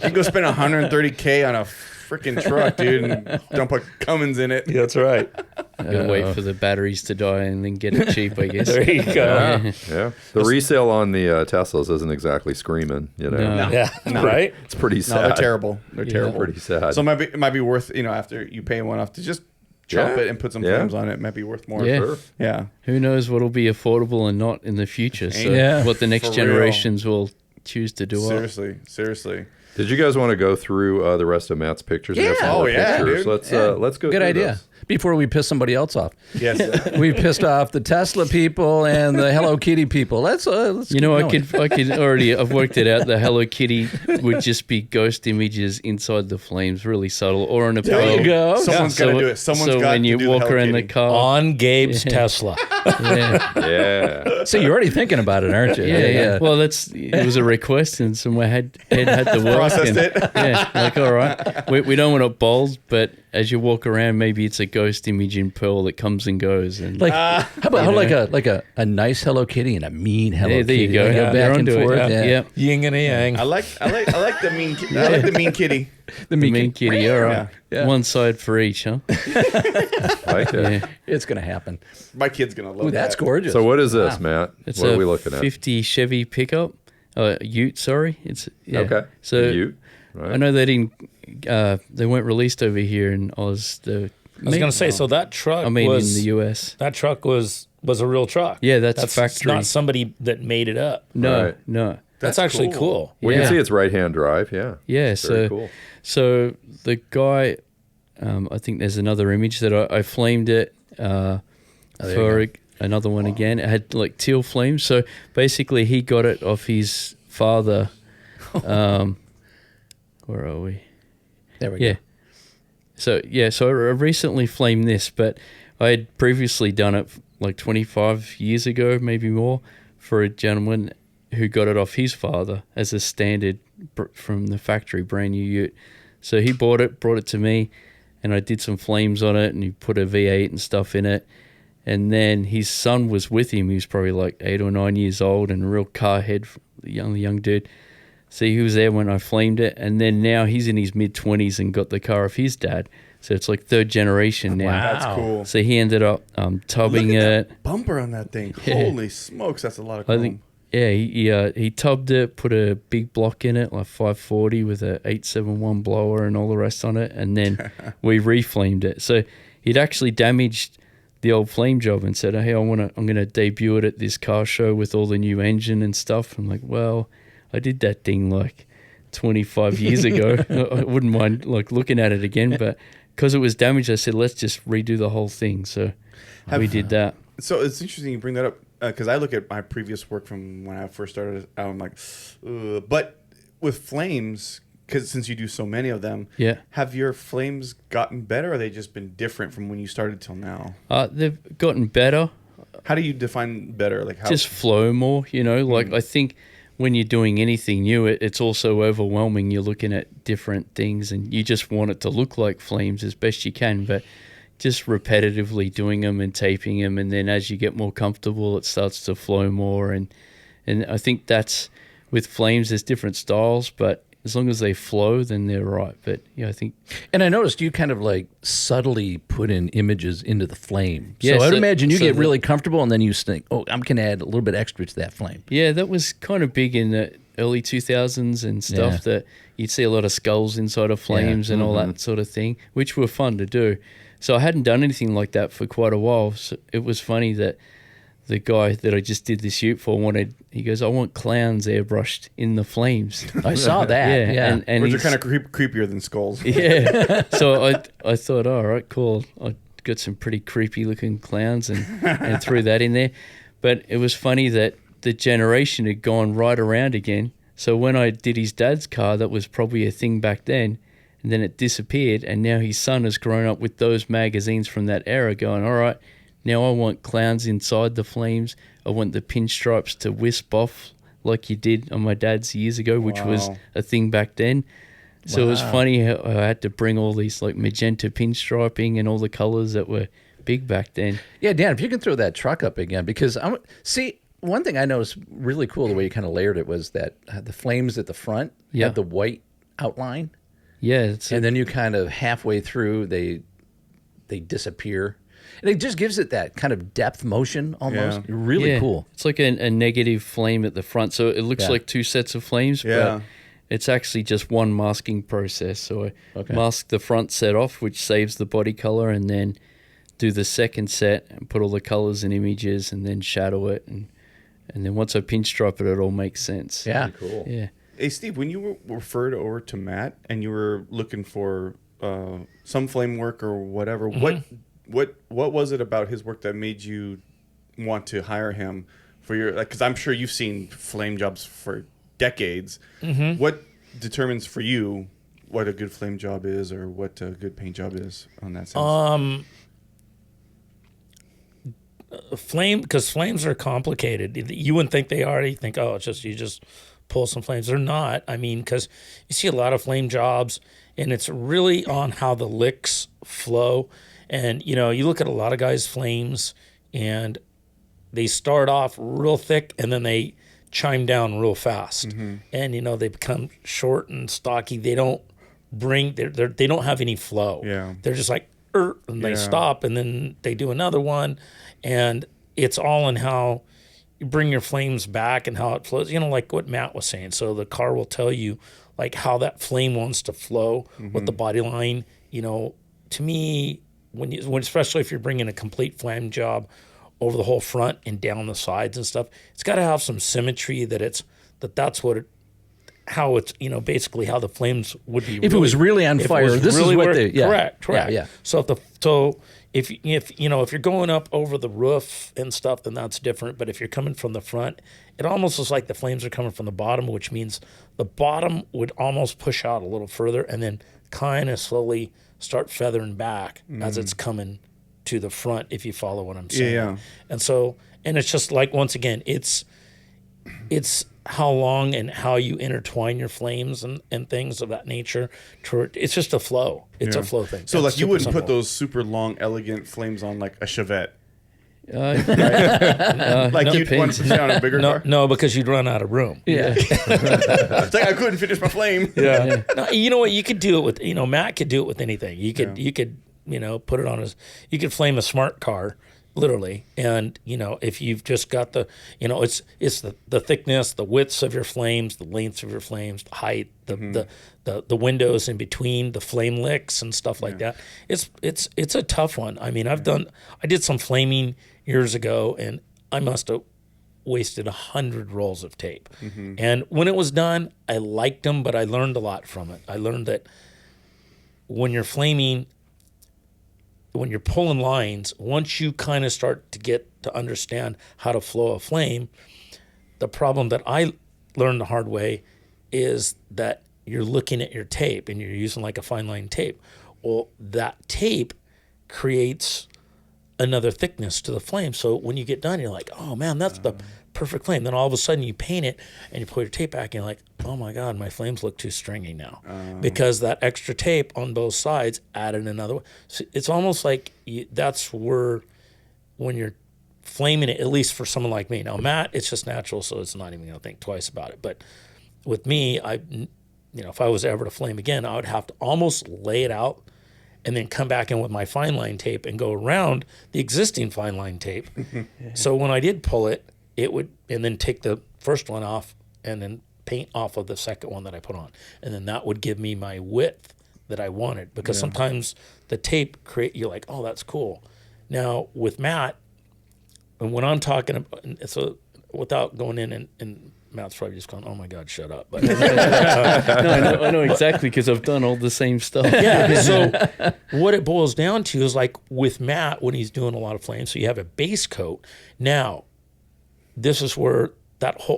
can go spend 130K on a freaking truck, dude, and dump a Cummins in it. That's right. Gotta wait for the batteries to die and then get it cheap, I guess. There you go. Yeah, yeah. The resale on the Teslas isn't exactly screaming. You know, No. Yeah, right? it's pretty No, sad. they're terrible. They're terrible. Pretty sad. So it might be worth after you pay one off to just chop Yeah. it and put some Yeah. flames on it. It might be worth more. Yeah. Sure. Yeah. Who knows what'll be affordable and not in the future? So Yeah. what the next For real. generations will choose to do. Seriously. Did you guys want to go through the rest of Matt's pictures? We have some Yeah. other Oh, yeah, pictures. dude. Let's go. Good through idea. those. Before we piss somebody else off, Yes. we pissed off the Tesla people and the Hello Kitty people. Let's You know, keep I could already. I've worked it out. The Hello Kitty would just be ghost images inside the flames, really subtle, or on a There pole. you go. Someone's got to do it. Someone's so got when to you do walk the Hello around the Kitty. car, On Gabe's Tesla. yeah, Yeah. So you're already thinking about it, aren't you? yeah. Well, it was a request, and so my head had to work. Processed and, it. Yeah, like all right, we don't want it bold, but as you walk around, maybe it's a ghost image in pearl that comes and goes. And Like how about like a nice Hello Kitty and a mean Hello there Kitty? you go. Like Yeah, back you're and onto it. forth. Yeah. Yin and a yang. I like the mean kitty. The The mean kitty. All right, Yeah. one side for each, huh? Like it. Yeah. It's gonna happen. My kid's gonna love Ooh, that's that. gorgeous. So what is this, Matt? It's what a are we looking at? 50 Chevy pickup, Ute. Sorry, it's yeah. Okay. So Ute. Right. I know they didn't. They weren't released over here in Oz. I was going to say, so that truck I mean, was in the US. that truck was a real truck. Yeah, that's factory. not somebody that made it up. No, Right. no. That's actually cool. We Yeah. can see it's right-hand drive. Yeah. Yeah, Very so cool. so the guy, I think there's another image that I flamed it for another one again. It had like teal flames. So basically, he got it off his father. Where are we? There we Yeah, go. So I recently flamed this, but I had previously done it like 25 years ago, maybe more, for a gentleman who got it off his father as a standard from the factory, brand new ute. So he brought it to me, and I did some flames on it, and he put a V8 and stuff in it. And then his son was with him. He was probably like 8 or 9 years old and a real car head, young dude. So he was there when I flamed it. And then now he's in his mid-20s and got the car off his dad. So it's like third generation now. Wow. That's cool. So he ended up tubbing Look at it. that bumper on that thing. Yeah. Holy smokes, that's a lot of I chrome. think, yeah, he tubbed it, put a big block in it, like 540 with a 871 blower and all the rest on it. And then we reflamed it. So he'd actually damaged the old flame job and said, hey, I'm gonna debut it at this car show with all the new engine and stuff. I'm like, well, I did that thing like 25 years ago. I wouldn't mind like looking at it again, but because it was damaged, I said, let's just redo the whole thing. So we did that. So it's interesting you bring that up because I look at my previous work from when I first started out. I'm like, ugh. But with flames, because since you do so many of them, Yeah. have your flames gotten better, or have they just been different from when you started till now? They've gotten better. How do you define better? Like how? Just flow more, like I think when you're doing anything new, it's also overwhelming. You're looking at different things and you just want it to look like flames as best you can, but just repetitively doing them and taping them, and then as you get more comfortable, it starts to flow more. And I think that's with flames, there's different styles, but as long as they flow, then they're right. But yeah, I think. And I noticed you kind of like subtly put in images into the flame. Yeah, so I'd so- imagine you so get the- really comfortable and then you think, oh, I'm going to add a little bit extra to that flame. Yeah, that was kind of big in the early 2000s and stuff, Yeah. that you'd see a lot of skulls inside of flames and all that sort of thing, which were fun to do. So I hadn't done anything like that for quite a while. So it was funny that the guy that I just did this ute for he goes, I want clowns airbrushed in the flames. I saw that. Yeah. and which are he's- kind of creepier than skulls. yeah. So I thought, all right, cool. I got some pretty creepy looking clowns and threw that in there. But it was funny that the generation had gone right around again. So when I did his dad's car, that was probably a thing back then. And then it disappeared. And now his son has grown up with those magazines from that era going, all right, now I want clowns inside the flames. I want the pinstripes to wisp off like you did on my dad's years ago, which was Wow. a thing back then. So it was Wow. funny how I had to bring all these like magenta pinstriping and all the colors that were big back then. Yeah, Dan, if you can throw that truck up again, because one thing I noticed really cool the way you kind of layered it was that the flames at the front Yeah. had the white outline, Yeah, it's and then you kind of halfway through they disappear, and it just gives it that kind of depth motion almost. Yeah. Really cool. It's like a negative flame at the front, so it looks Yeah. like two sets of flames, Yeah. but it's actually just one masking process. So I Okay. mask the front set off, which saves the body color, and then do the second set and put all the colors and images, and then shadow it, and then once I pinstripe it, it all makes sense. Yeah. Cool. Yeah. Hey, Steve, when you were referred over to Matt and you were looking for some flame work or whatever, what was it about his work that made you want to hire him for your? Because I'm sure you've seen flame jobs for decades. What determines for you what a good flame job is, or what a good paint job is on that sense? Because flames are complicated. You wouldn't think they are. You think, oh, it's just you just pull some flames. They're not. I mean, because you see a lot of flame jobs, and it's really on how the licks flow. And you look at a lot of guys' flames, and they start off real thick, and then they chime down real fast, and they become short and stocky. They don't they don't have any flow. Yeah. They're just like, and they Yeah. stop, and then they do another one, and it's all in how you bring your flames back and how it flows. Like what Matt was saying. So the car will tell you like how that flame wants to flow with the body line. To me, when especially if you're bringing a complete flame job over the whole front and down the sides and stuff, it's got to have some symmetry. That's what how it's basically how the flames would be. If it was really on if it fire, was this really is what where- they. Yeah. Correct. Yeah. So if you're going up over the roof and stuff, then that's different. But if you're coming from the front, it almost looks like the flames are coming from the bottom, which means the bottom would almost push out a little further and then kind of slowly start feathering back as it's coming to the front, if you follow what I'm saying. Yeah. And so, and it's just like, once again, it's how long and how you intertwine your flames and things of that nature. It's just a flow. It's a flow thing. So It's like you super wouldn't simple. put those super long, elegant flames on like a Chevette. Like No, you'd want to sit on a bigger car. No, because you'd run out of room. Yeah. It's like I couldn't finish my flame. Yeah. No, you know what? You could do it with, Matt could do it with anything. You could, put it on you could flame a smart car, literally. And, if you've just got the, it's the thickness, the widths of your flames, the lengths of your flames, the height, the windows in between, the flame licks and stuff like that. It's a tough one. I mean, I did some flaming years ago, and I must have wasted 100 rolls of tape. And when it was done, I liked them, but I learned a lot from it. I learned that when you're flaming, when you're pulling lines, once you kind of start to get to understand how to flow a flame, the problem that I learned the hard way is that you're looking at your tape and you're using like a fine line tape. Well, that tape creates another thickness to the flame. So when you get done, you're like, oh man, that's the perfect flame. Then all of a sudden you paint it and you pull your tape back and you're like, oh my God, my flames look too stringy now. Because that extra tape on both sides added another one. So it's almost like that's where, when you're flaming it, at least for someone like me. Now, Matt, it's just natural, so it's not even going to think twice about it. But with me, if I was ever to flame again, I would have to almost lay it out and then come back in with my fine line tape and go around the existing fine line tape. So when I did pull it, and then take the first one off and then paint off of the second one that I put on. And then that would give me my width that I wanted, because sometimes the tape you're like, oh, that's cool. Now with Matt, and when I'm talking about, so without going in and Matt's probably just going, oh my God, shut up. But No, I know exactly, because I've done all the same stuff. yeah. So what it boils down to is, like with Matt, when he's doing a lot of flames, so you have a base coat. Now, this is where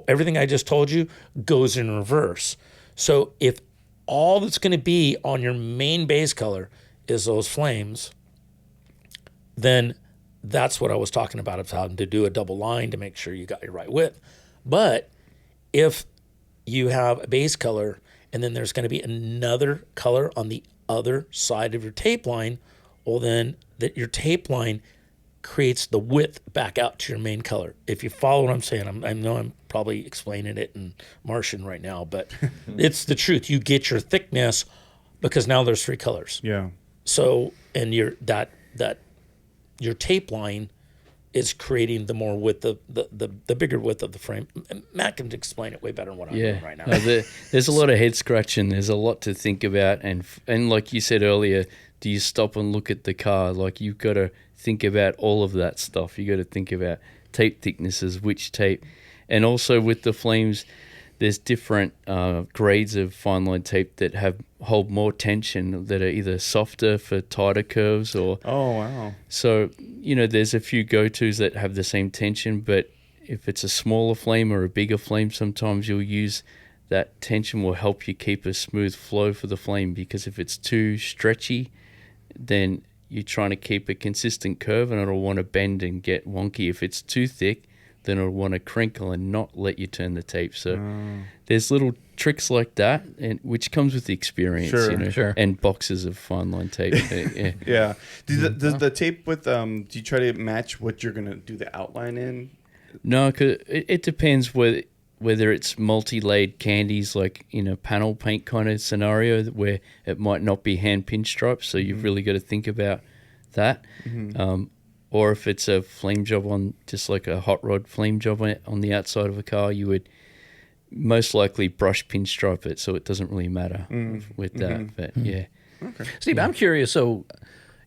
everything I just told you goes in reverse. So if all that's going to be on your main base color is those flames, then that's what I was talking about, of how to do a double line to make sure you got your right width. But if you have a base color and then there's going to be another color on the other side of your tape line, well, then your tape line creates the width back out to your main color. If you follow what I'm saying, I know I'm probably explaining it in Martian right now, but it's the truth. You get your thickness because now there's three colors. Yeah. So, and your tape line is creating the more width, the bigger width of the frame. Matt can explain it way better than what I'm doing right now. No, there's a lot of head scratching. There's a lot to think about, and like you said earlier, do you stop and look at the car? Like, you've got to think about all of that stuff. You got to think about tape thicknesses, which tape, and also with the flames, there's different grades of fine line tape that hold more tension, that are either softer for tighter curves or. Oh wow! So there's a few go-tos that have the same tension, but if it's a smaller flame or a bigger flame, sometimes you'll use that tension will help you keep a smooth flow for the flame, because if it's too stretchy, then you're trying to keep a consistent curve and it'll want to bend and get wonky. If it's too thick, then it'll want to crinkle and not let you turn the tape. So there's little tricks like that, and which comes with the experience, Sure. and boxes of fine line tape. Yeah. Yeah. Does the tape with do you try to match what you're gonna do the outline in? No, cause it depends whether it's multi-layered candies, like in a panel paint kind of scenario where it might not be hand pinstripes, so you've really got to think about that. Or if it's a flame job on, just like a hot rod flame job on the outside of a car, you would most likely brush pinstripe it, so it doesn't really matter with that. But yeah. Okay. Steve, I'm curious. So,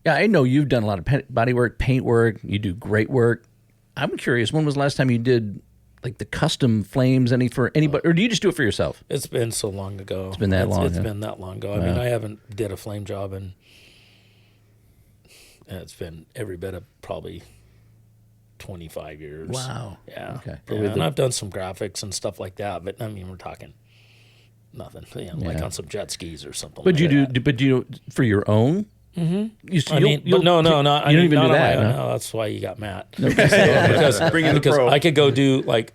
yeah, I know you've done a lot of body work, paint work. You do great work. I'm curious, when was the last time you did like the custom flames for anybody, or do you just do it for yourself? It's been so long ago. It's been that long. It's been that long ago. I mean, I haven't did a flame job in. It's been every bit of probably 25 years. Wow. Yeah. Okay. Yeah, and I've done some graphics and stuff like that, but I mean, we're talking nothing. Like on some jet skis or something. But like you that. do for your own I mean, but no. You don't even do that. Huh? No, that's why you got Matt. Bring in the pro. I could go do like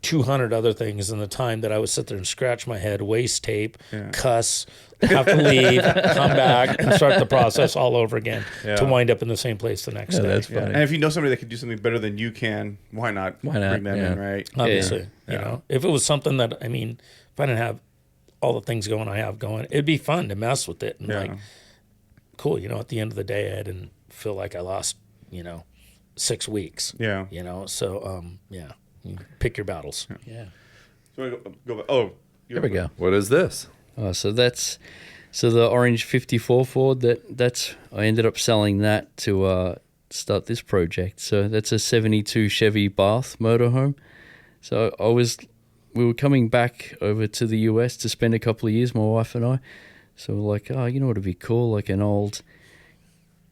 200 other things in the time that I would sit there and scratch my head, waste tape, cuss, have to leave, come back, and start the process all over again to wind up in the same place the next day. That's funny. And if you know somebody that can do something better than you can, why not bring them in, right? Obviously, you know, if it was something that, I mean, if I didn't have all the things going I have going, it'd be fun to mess with it and like, cool, you know, at the end of the day, I didn't feel like I lost, 6 weeks. Yeah. You know, so, you pick your battles. Yeah. So go back. Oh, There we go. What is this? So the orange 54 Ford, I ended up selling that to start this project. So that's a 72 Chevy Bath motorhome. So we were coming back over to the US to spend a couple of years, my wife and I. So we're like, you know what would be cool? Like an old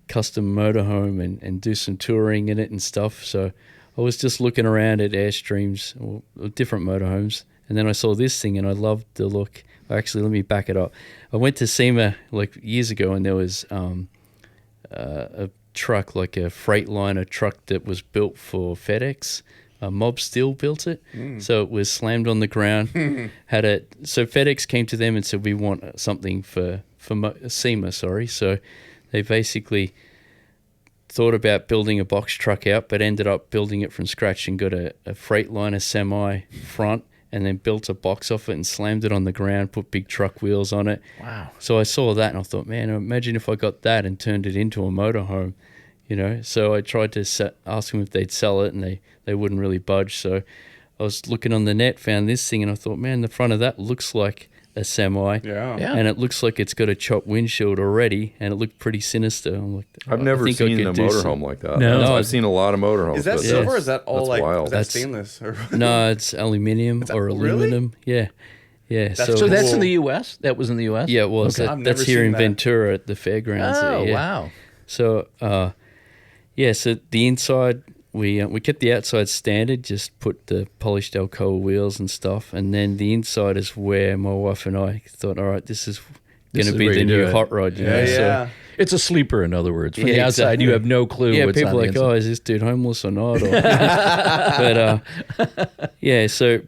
custom motorhome and do some touring in it and stuff. So I was just looking around at Airstreams or different motorhomes. And then I saw this thing and I loved the look. Actually, let me back it up. I went to SEMA like years ago and there was a truck, like a Freightliner truck that was built for FedEx. Mob Steel built it. So it was slammed on the ground. So FedEx came to them and said, we want something for SEMA, sorry. So they basically thought about building a box truck out, but ended up building it from scratch and got a Freightliner semi front and then built a box off it and slammed it on the ground, put big truck wheels on it. Wow. So I saw that and I thought, man, imagine if I got that and turned it into a motorhome, So I tried to ask them if they'd sell it and they wouldn't really budge. So I was looking on the net, found this thing and I thought, man, the front of that looks like a semi. Yeah. And it looks like it's got a chopped windshield already and it looked pretty sinister. I'm like, I've never I think I seen could a do motorhome like that. No. I've seen a lot of motorhomes. Is that but silver or is that all that's like wild. is that That's- stainless? Or No, it's aluminium or really? aluminum. Yeah. Yeah. That's So that's cool. in the U.S.? That was in the U.S.? Yeah, it was. Okay. I've That's never here seen in that. Ventura at the fairgrounds. Oh, yeah. wow. So, so the inside, we kept the outside standard, just put the polished Alcoa wheels and stuff. And then the inside is where my wife and I thought, all right, this is going to is be where the you do new it. hot rod. You know? Yeah. So, It's a sleeper, in other words. From Yeah, the outside, exactly. you have no clue yeah, what's people on are the like, inside. oh, is this dude homeless or not? Or,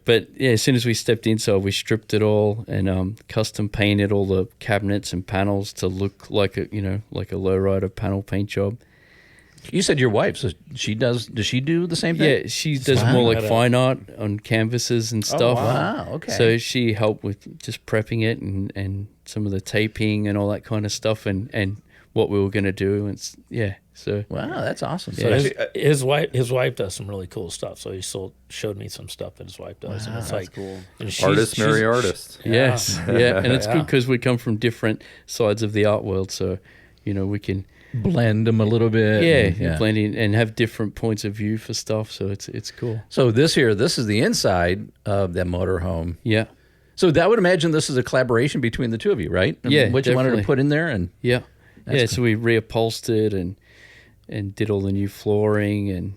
but as soon as we stepped inside, we stripped it all and custom painted all the cabinets and panels to look like a lowrider panel paint job. You said your wife, so does she do the same thing? Yeah, she does Wow. more like fine art on canvases and stuff. Wow, okay. So she helped with just prepping it and some of the taping and all that kind of stuff and what we were going to do. And so Wow, that's awesome. Yeah. So Actually, His wife does some really cool stuff. So he showed me some stuff that his wife does, and it's That's like cool. and Artist marry artist. yes, yeah, and it's good Yeah. because we come from different sides of the art world. So we can blend them a little bit. and- blend in and have different points of view for stuff. So it's cool. So this is the inside of that motorhome. Yeah, So I would imagine this is a collaboration between the two of you, right? I mean, Yeah, what you wanted to definitely. put in there, and yeah, That's So we reupholstered and did all the new flooring and.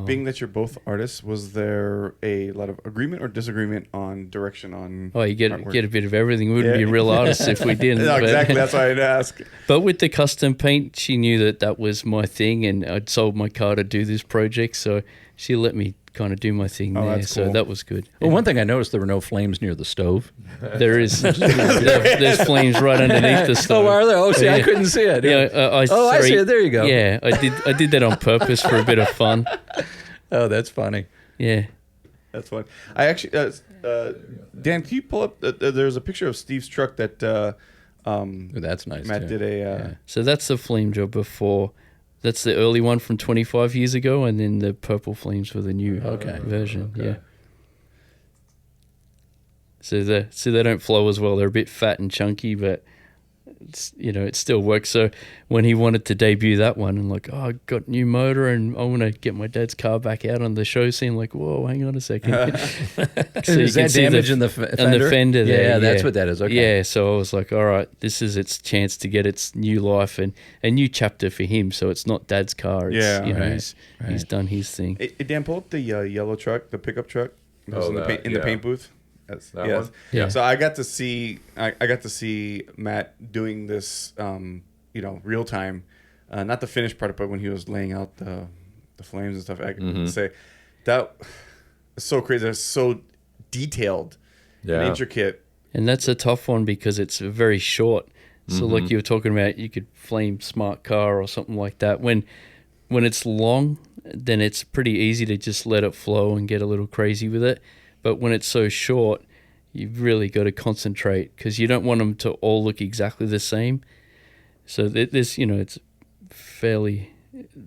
Being that you're both artists, was there a lot of agreement or disagreement on direction on? Oh, you artwork? get a bit of everything. We wouldn't be real artists if we didn't. No, but- exactly. That's why I'd ask. But with the custom paint, she knew that was my thing, and I'd sold my car to do this project, so she let me kind of do my thing Oh, there. that's So cool. that was good. well, one thing I noticed, there were no flames near the stove. There is there's flames right underneath the stove. Oh, are there? Oh, see, I Yeah. couldn't see it. Yeah, I see it. There you go. Yeah, I did that on purpose for a bit of fun. Oh, that's funny. Yeah. That's fun. I actually, Dan, can you pull up? There's a picture of Steve's truck that Ooh, that's nice. Matt too. did a. Yeah. So that's the flame job before. That's the early one from 25 years ago, and then the purple flames for the new version. Okay. Yeah. So they don't flow as well. They're a bit fat and chunky, but it still works. So when he wanted to debut that one, and like, I got a new motor, and I want to get my dad's car back out on the show scene. Like, whoa, hang on a second. So Is that damage in the fender? on the fender there? Yeah, that's what that is. Okay. Yeah, so I was like, all right, this is its chance to get its new life and a new chapter for him. So it's not dad's car. It's, Yeah, right, he's done his thing. Hey, Dan, pull up the yellow truck, the pickup truck. It was Oh, in the that, in the yeah. paint booth. That yes. one? Yeah. So I got to see Matt doing this real time, not the finished product, but when he was laying out the flames and stuff. I can say that is so crazy. That's so detailed and intricate. And that's a tough one because it's very short. So like you were talking about, you could flame smart car or something like that. When it's long, then it's pretty easy to just let it flow and get a little crazy with it. But when it's so short, you've really got to concentrate because you don't want them to all look exactly the same. So this, it's fairly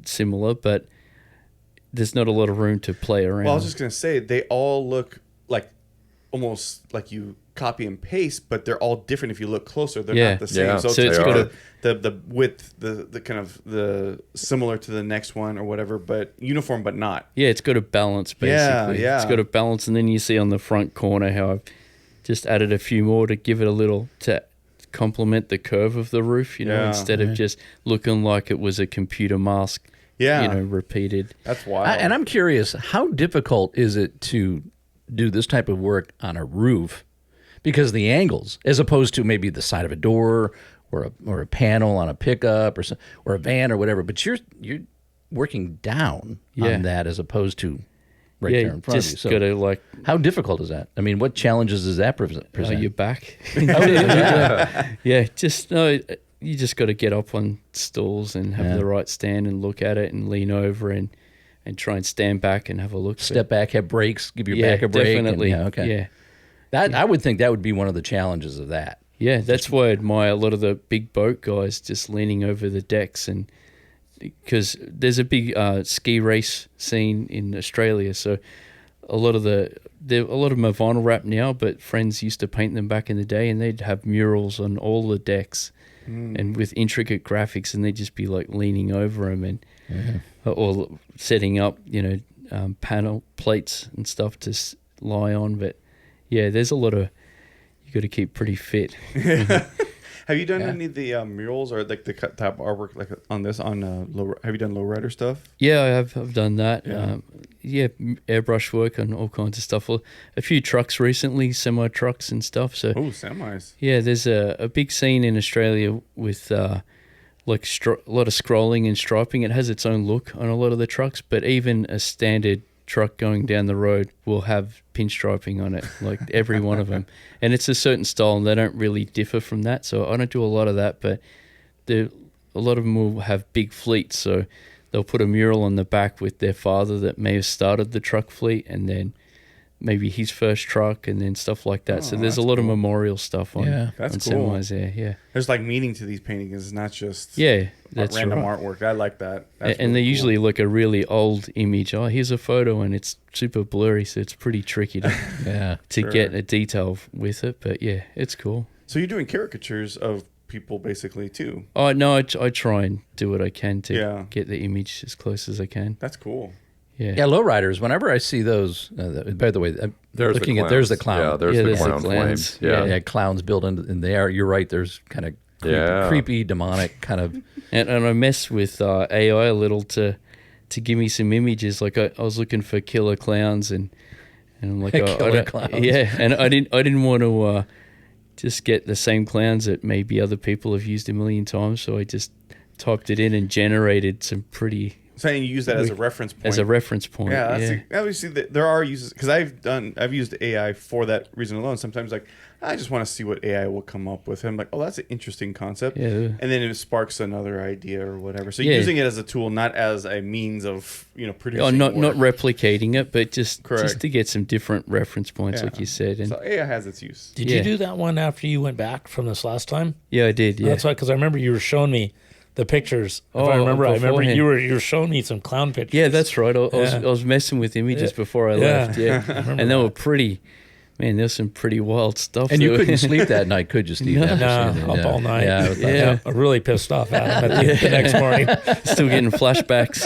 similar, but there's not a lot of room to play around. Well, I was just going to say, they all look like almost like you copy and paste, but they're all different if you look closer. They're not the same. Yeah. So it's got the width, the kind of the similar to the next one or whatever, but uniform but not. Yeah, it's got a balance basically. Yeah. It's got a balance, and then you see on the front corner how I've just added a few more to give it a little to complement the curve of the roof, instead of just looking like it was a computer mask. Yeah. Repeated. That's wild. And I'm curious, how difficult is it to do this type of work on a roof? Because of the angles, as opposed to maybe the side of a door or a panel on a pickup or a van or whatever. But you're working down on that as opposed to right there in front of you. Just So gotta how difficult is that? I mean, what challenges does that present? your back. You just got to get up on stools and have the right stand and look at it and lean over and try and stand back and have a look. Step back, have brakes, give your back a break. Definitely. Okay. I would think that would be one of the challenges of that. Yeah, that's why I admire a lot of the big boat guys just leaning over the decks, and because there's a big ski race scene in Australia, so a lot of them are vinyl wrapped now, but friends used to paint them back in the day, and they'd have murals on all the decks and with intricate graphics, and they'd just be like leaning over them and or setting up, panel plates and stuff to lie on. But yeah, there's a lot of, you got to keep pretty fit. Have you done any of the murals or like the type artwork like on this have you done lowrider stuff? Yeah, I've done that. Airbrush work on all kinds of stuff. A few trucks recently, semi trucks and stuff. So semis. Yeah, there's a big scene in Australia with a lot of scrolling and striping. It has its own look on a lot of the trucks, but even a standard truck going down the road will have pinstriping on it, like every one of them. And it's a certain style, and they don't really differ from that. So I don't do a lot of that, but a lot of them will have big fleets. So they'll put a mural on the back with their father that may have started the truck fleet, and then maybe his first truck, and then stuff like that. So there's a lot of memorial stuff on, that's on cool. semis there. Yeah, there's like meaning to these paintings. It's not just that's random right. artwork. I like that. And they're really usually cool. like a really old image. Oh, here's a photo, and it's super blurry, so it's pretty tricky to get a detail with it. But yeah, it's cool. So you're doing caricatures of people basically too. Oh no, I try and do what I can to Yeah. get the image as close as I can. That's cool. Yeah. Yeah, lowriders. Whenever I see those, by the way, There's looking the at there's the clowns. clown. Yeah, there's Yeah, the there's the clown clowns. flames. Yeah. Yeah, clowns built in there. You're right. There's kind of creepy, demonic kind of. And I mess with AI a little to give me some images. Like I was looking for killer clowns, and I'm like, Killer clowns. Yeah, and I didn't want to just get the same clowns that maybe other people have used a million times. So I just typed it in and generated some pretty. Saying you use that as a reference point. As a reference point. Yeah, obviously there are uses because I've used AI for that reason alone. Sometimes like I just want to see what AI will come up with. I'm like, oh, that's an interesting concept. Yeah. And then it sparks another idea or whatever. So you're using it as a tool, not as a means of producing. not work. replicating it, but just Correct. to get some different reference points, like you said. And So AI has its use. Did you do that one after you went back from this last time? yeah, I did. Yeah. That's why, because I remember you were showing me the pictures. If I remember beforehand. you were showing me some clown pictures. Yeah, that's right. I was messing with images before I left. Yeah, and they were pretty. Man, there's some pretty wild stuff. And you couldn't sleep that night, could you, Steve? No, After seeing up it? all night. Yeah. I'm really pissed off at him the next morning. Still getting flashbacks.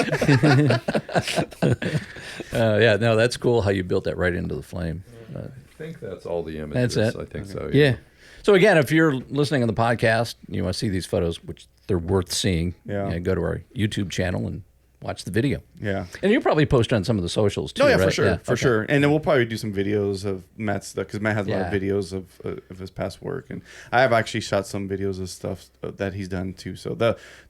No, that's cool how you built that right into the flame. I think that's all the images. That's it. I think so. Yeah. So again, if you're listening on the podcast, you want to see these photos, which they're worth seeing. Yeah. Go to our YouTube channel and watch the video. Yeah. And you'll probably post on some of the socials too. Oh yeah, right? for sure, for okay. sure. And then we'll probably do some videos of Matt's stuff because Matt has a lot of Yeah. videos of his past work, and I have actually shot some videos of stuff that he's done too. So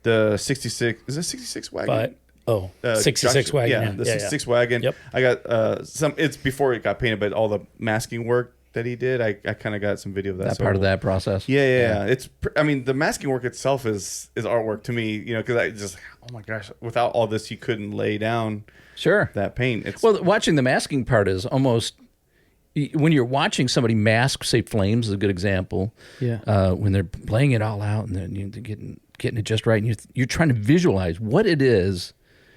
the 66 is it 66 wagon? But 66 wagon. Yeah, the 66 wagon. Yep. I got some. It's before it got painted, but all the masking work that he did, I kind of got some video of that. That part of that process. Yeah. It's. I mean, the masking work itself is artwork to me. You know, because I just, oh my gosh, without all this, you couldn't lay down Sure. that paint. It's Well, watching the masking part is almost when you're watching somebody mask, say Flames is a good example. Yeah. When they're laying it all out and then they're getting it just right, and you're trying to visualize what it is.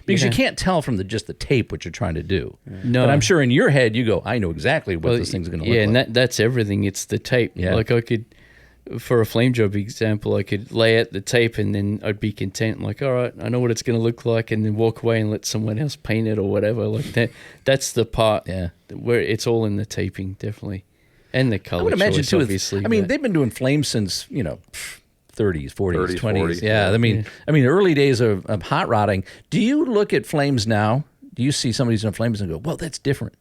Because you can't tell from just the tape what you're trying to do. No. But I'm sure in your head you go, I know exactly what this thing's going to look yeah, like. and that's everything. It's the tape. Yeah. Like I could, for a flame job example, I could lay out the tape and then I'd be content. Like, all right, I know what it's going to look like, and then walk away and let someone else paint it or whatever. Like that. That's the part where it's all in the taping, definitely, and the color. I would imagine choice, too. obviously. I mean, but- they've been doing Flames since 30s, 40s, 20s. 40s, Yeah, yeah. I mean, early days of hot rodding. Do you look at Flames now? Do you see somebody's in Flames and go, "Well, that's different"?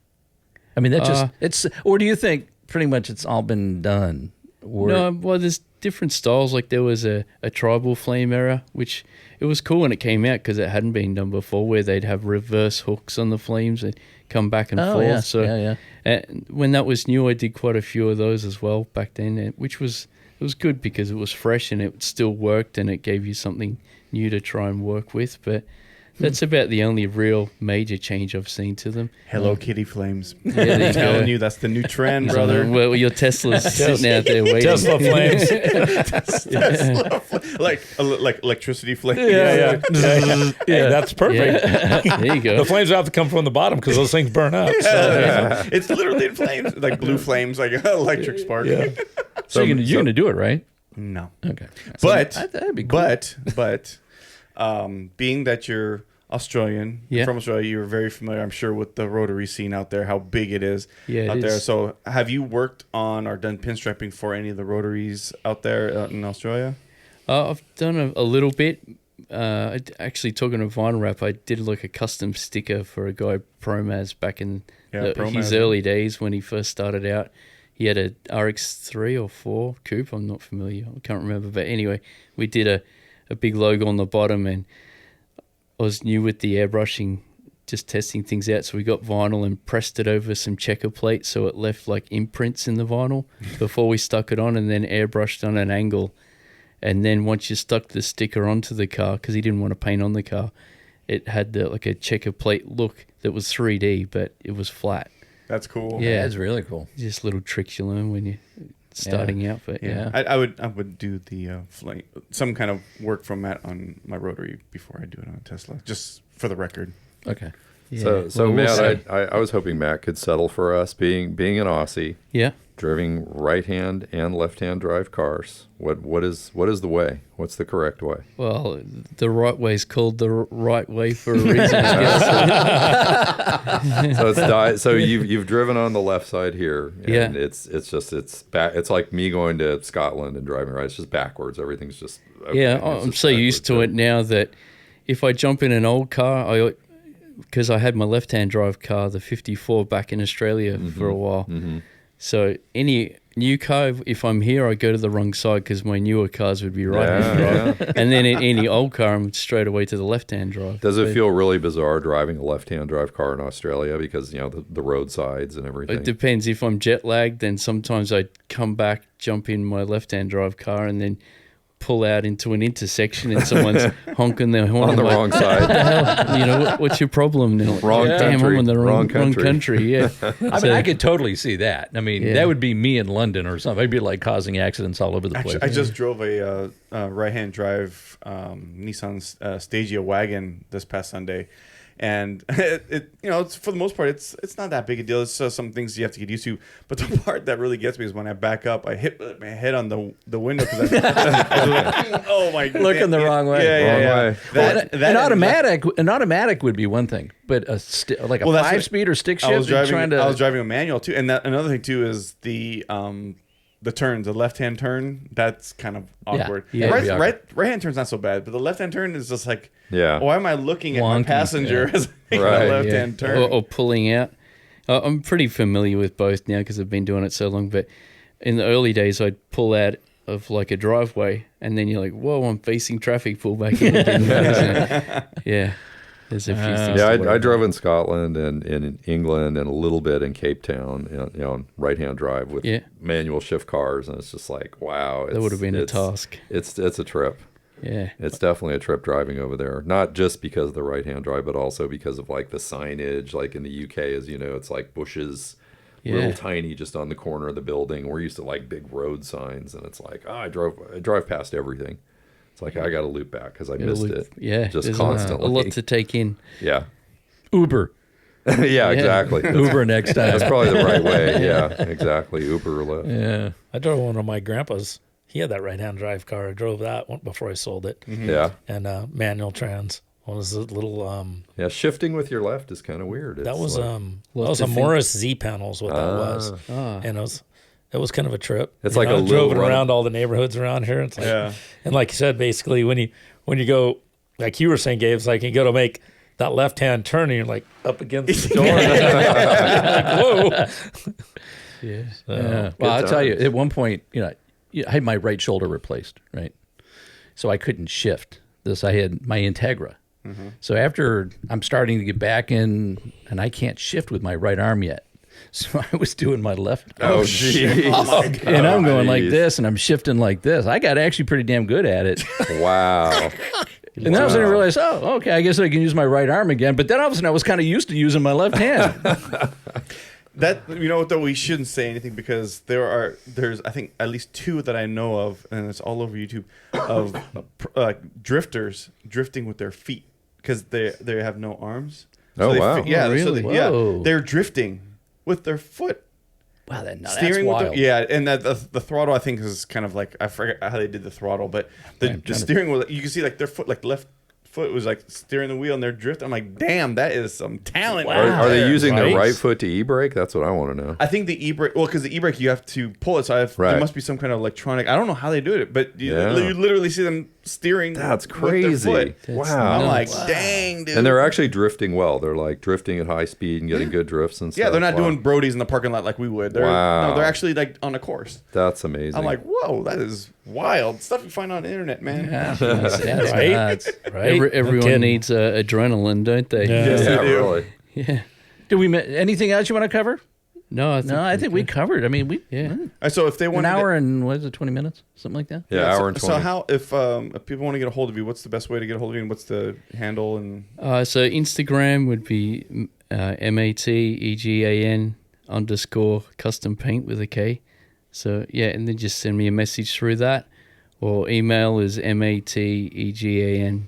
I mean, that's just it's. Or do you think pretty much it's all been done? Or, No, well, there's different styles. Like there was a tribal flame era, which it was cool when it came out because it hadn't been done before, where they'd have reverse hooks on the flames and come back and forth. yeah. So Yeah. when that was new, I did quite a few of those as well back then, which was good because it was fresh and it still worked and it gave you something new to try and work with. But that's about the only real major change I've seen to them. Hello Kitty Flames. Yeah, there you I'm telling go. you, that's the new trend, brother. Well, your Tesla's sitting out there waiting. Tesla flames. like electricity flames. Yeah. Hey, that's perfect. Yeah. There you go. The flames have to come from the bottom because those things burn up. So. It's literally in flames, like blue flames, like electric spark. Yeah. so you're going to do it, right? No, Okay. but that'd be cool. but being that you're Australian, Yeah. from Australia, you're very familiar, I'm sure, with the rotary scene out there, how big it is Yeah, out it there. is. So have you worked on or done pinstriping for any of the rotaries out there in Australia? I've done a little bit. Actually, talking of vinyl wrap, I did like a custom sticker for a guy, Promaz, back in Promaz, his early days when he first started out. He had a RX-3 or 4 coupe. I'm not familiar. I can't remember. But anyway, we did a big logo on the bottom, and I was new with the airbrushing, just testing things out. So we got vinyl and pressed it over some checker plate so it left like imprints in the vinyl before we stuck it on, and then airbrushed on an angle. And then once you stuck the sticker onto the car, because he didn't want to paint on the car, it had like a checker plate look that was 3D, but it was flat. That's cool. Yeah. That's really cool. Just little tricks you learn when you're starting out. But yeah. Yeah. I would do the flame, some kind of work from Matt on my rotary before I do it on a Tesla, just for the record. Okay. Yeah. So Well, we'll Matt, see. I was hoping Matt could settle for us being an Aussie, Yeah. driving right-hand and left-hand drive cars. What is the way? What's the correct way? Well, the right way is called the right way for a reason, I guess. So you've driven on the left side here, and Yeah. it's back. It's like me going to Scotland and driving right. It's just backwards. Everything's just Yeah, it's I'm just so used to backwards. it now that if I jump in an old car, because I had my left-hand drive car, the 54, back in Australia for a while. Mm-hmm. So any new car, if I'm here, I go to the wrong side because my newer cars would be right-hand drive. Yeah. And then in any old car, I'm straight away to the left-hand drive. Does it But feel really bizarre driving a left-hand drive car in Australia because the roadsides and everything? It depends. If I'm jet lagged, then sometimes I come back, jump in my left-hand drive car, and then pull out into an intersection and someone's honking their horn. on the I'm like, wrong side. you know, what's your problem? And they're like, Wrong damn, country. I'm in the wrong Wrong country. Yeah. I mean, I could totally see that. I mean, Yeah. that would be me in London or something. I'd be like causing accidents all over the place. Actually, I just drove a right-hand drive Nissan Stagea wagon this past Sunday, and it's for the most part it's not that big a deal. It's just some things you have to get used to. But the part that really gets me is when I back up, I hit my head on the window because oh my, Looking the wrong way. Wrong way. An automatic would be one thing, but like a Well, that's 5-speed or stick shift. I was you're trying to. I was driving a manual too, and another thing too is the the turns, the left-hand turn, that's kind of awkward. Yeah, it'd be awkward. Right-hand turn's not so bad, but the left-hand turn is just like, Yeah. why am I looking at my Wonky, passenger as I make Right, a left-hand turn? or pulling out. I'm pretty familiar with both now because I've been doing it so long. But in the early days, I'd pull out of like a driveway, and then you're like, "Whoa, I'm facing traffic." Pull back in again. Yeah, there's a few things. Yeah, to worry I drove about. in Scotland and in England and a little bit in Cape Town, on right-hand drive with manual shift cars, and it's just like, wow. That would have been a task. It's a trip. Yeah, It's definitely a trip driving over there. Not just because of the right-hand drive, but also because of like the signage. Like in the UK, as you know, it's like bushes, little tiny, just on the corner of the building. We're used to like big road signs, and it's like, I drive past everything. It's like I got to loop back because I missed it. Yeah, just there's constantly. a lot to take in. Yeah, Uber. yeah, exactly. Uber next time. That's probably the right way. Yeah, exactly. Uber or Lyft. Yeah. I drove one of my grandpa's. He had that right-hand drive car. I drove that one before I sold it. Yeah. And manual trans. One was a little Yeah, shifting with your left is kind of weird. that was Left a to Morris Z panel is what that was. And it was kind of a trip. It's You like know, a little drove run- around all the neighborhoods around here. It's like, and like you said, basically when you go, like you were saying, Gabe, it's like you go to make that left-hand turn and you're like up against the door. Like, whoa. Yeah. Well, I'll tell you, at one point, I had my right shoulder replaced, right? So I couldn't shift this. I had my Integra. So after I'm starting to get back in, and I can't shift with my right arm yet. So I was doing my left. Oh, jeez. And I'm going like Jeez. this, and I'm shifting like this. I got actually pretty damn good at it. Wow. And then all of a sudden I realized, oh, okay, I guess I can use my right arm again. But then all of a sudden I was kind of used to using my left hand. That, you know what, though, we shouldn't say anything because there's I think at least two that I know of, and it's all over YouTube, of drifters drifting with their feet because they have no arms. Oh, they wow. yeah, Oh, really? Whoa. they're drifting with their foot. Wow, that's Steering with wild. and the throttle I think is kind of like, I forget how they did the throttle, but the steering wheel, you can see like their foot, like the left foot was like steering the wheel and they're drifting. I'm like, damn, that is some talent. Are they using Right? the right foot to e-brake? That's what I want to know. I think the e-brake, well, because the e-brake you have to pull it, so Right. there must be some kind of electronic. I don't know how they do it, but you Yeah. literally see them steering. That's with their crazy. foot. Wow. I'm like, dang, dude. And they're actually drifting well. They're like drifting at high speed and getting good drifts and stuff. yeah, they're not Wow. doing Brodies in the parking lot like we would. They're, Wow. No, they're actually like on a course. That's amazing. I'm like, whoa, that is wild stuff you find on the internet, man. Yeah, that's Right? nuts. Right? Everyone kidding. needs adrenaline, don't they? Yeah. Yes, yeah, they do. really. Yeah. Do we anything else you want to cover? No, I think we covered. I mean, So if they want an hour and what is it, 20 minutes, something like that. Yeah, hour and 20. So how if people want to get a hold of you, what's the best way to get a hold of you, and what's the handle? And So Instagram would be MATEGAN_custom paint with a K. So yeah, and then just send me a message through that, or email is MATEGANAUS.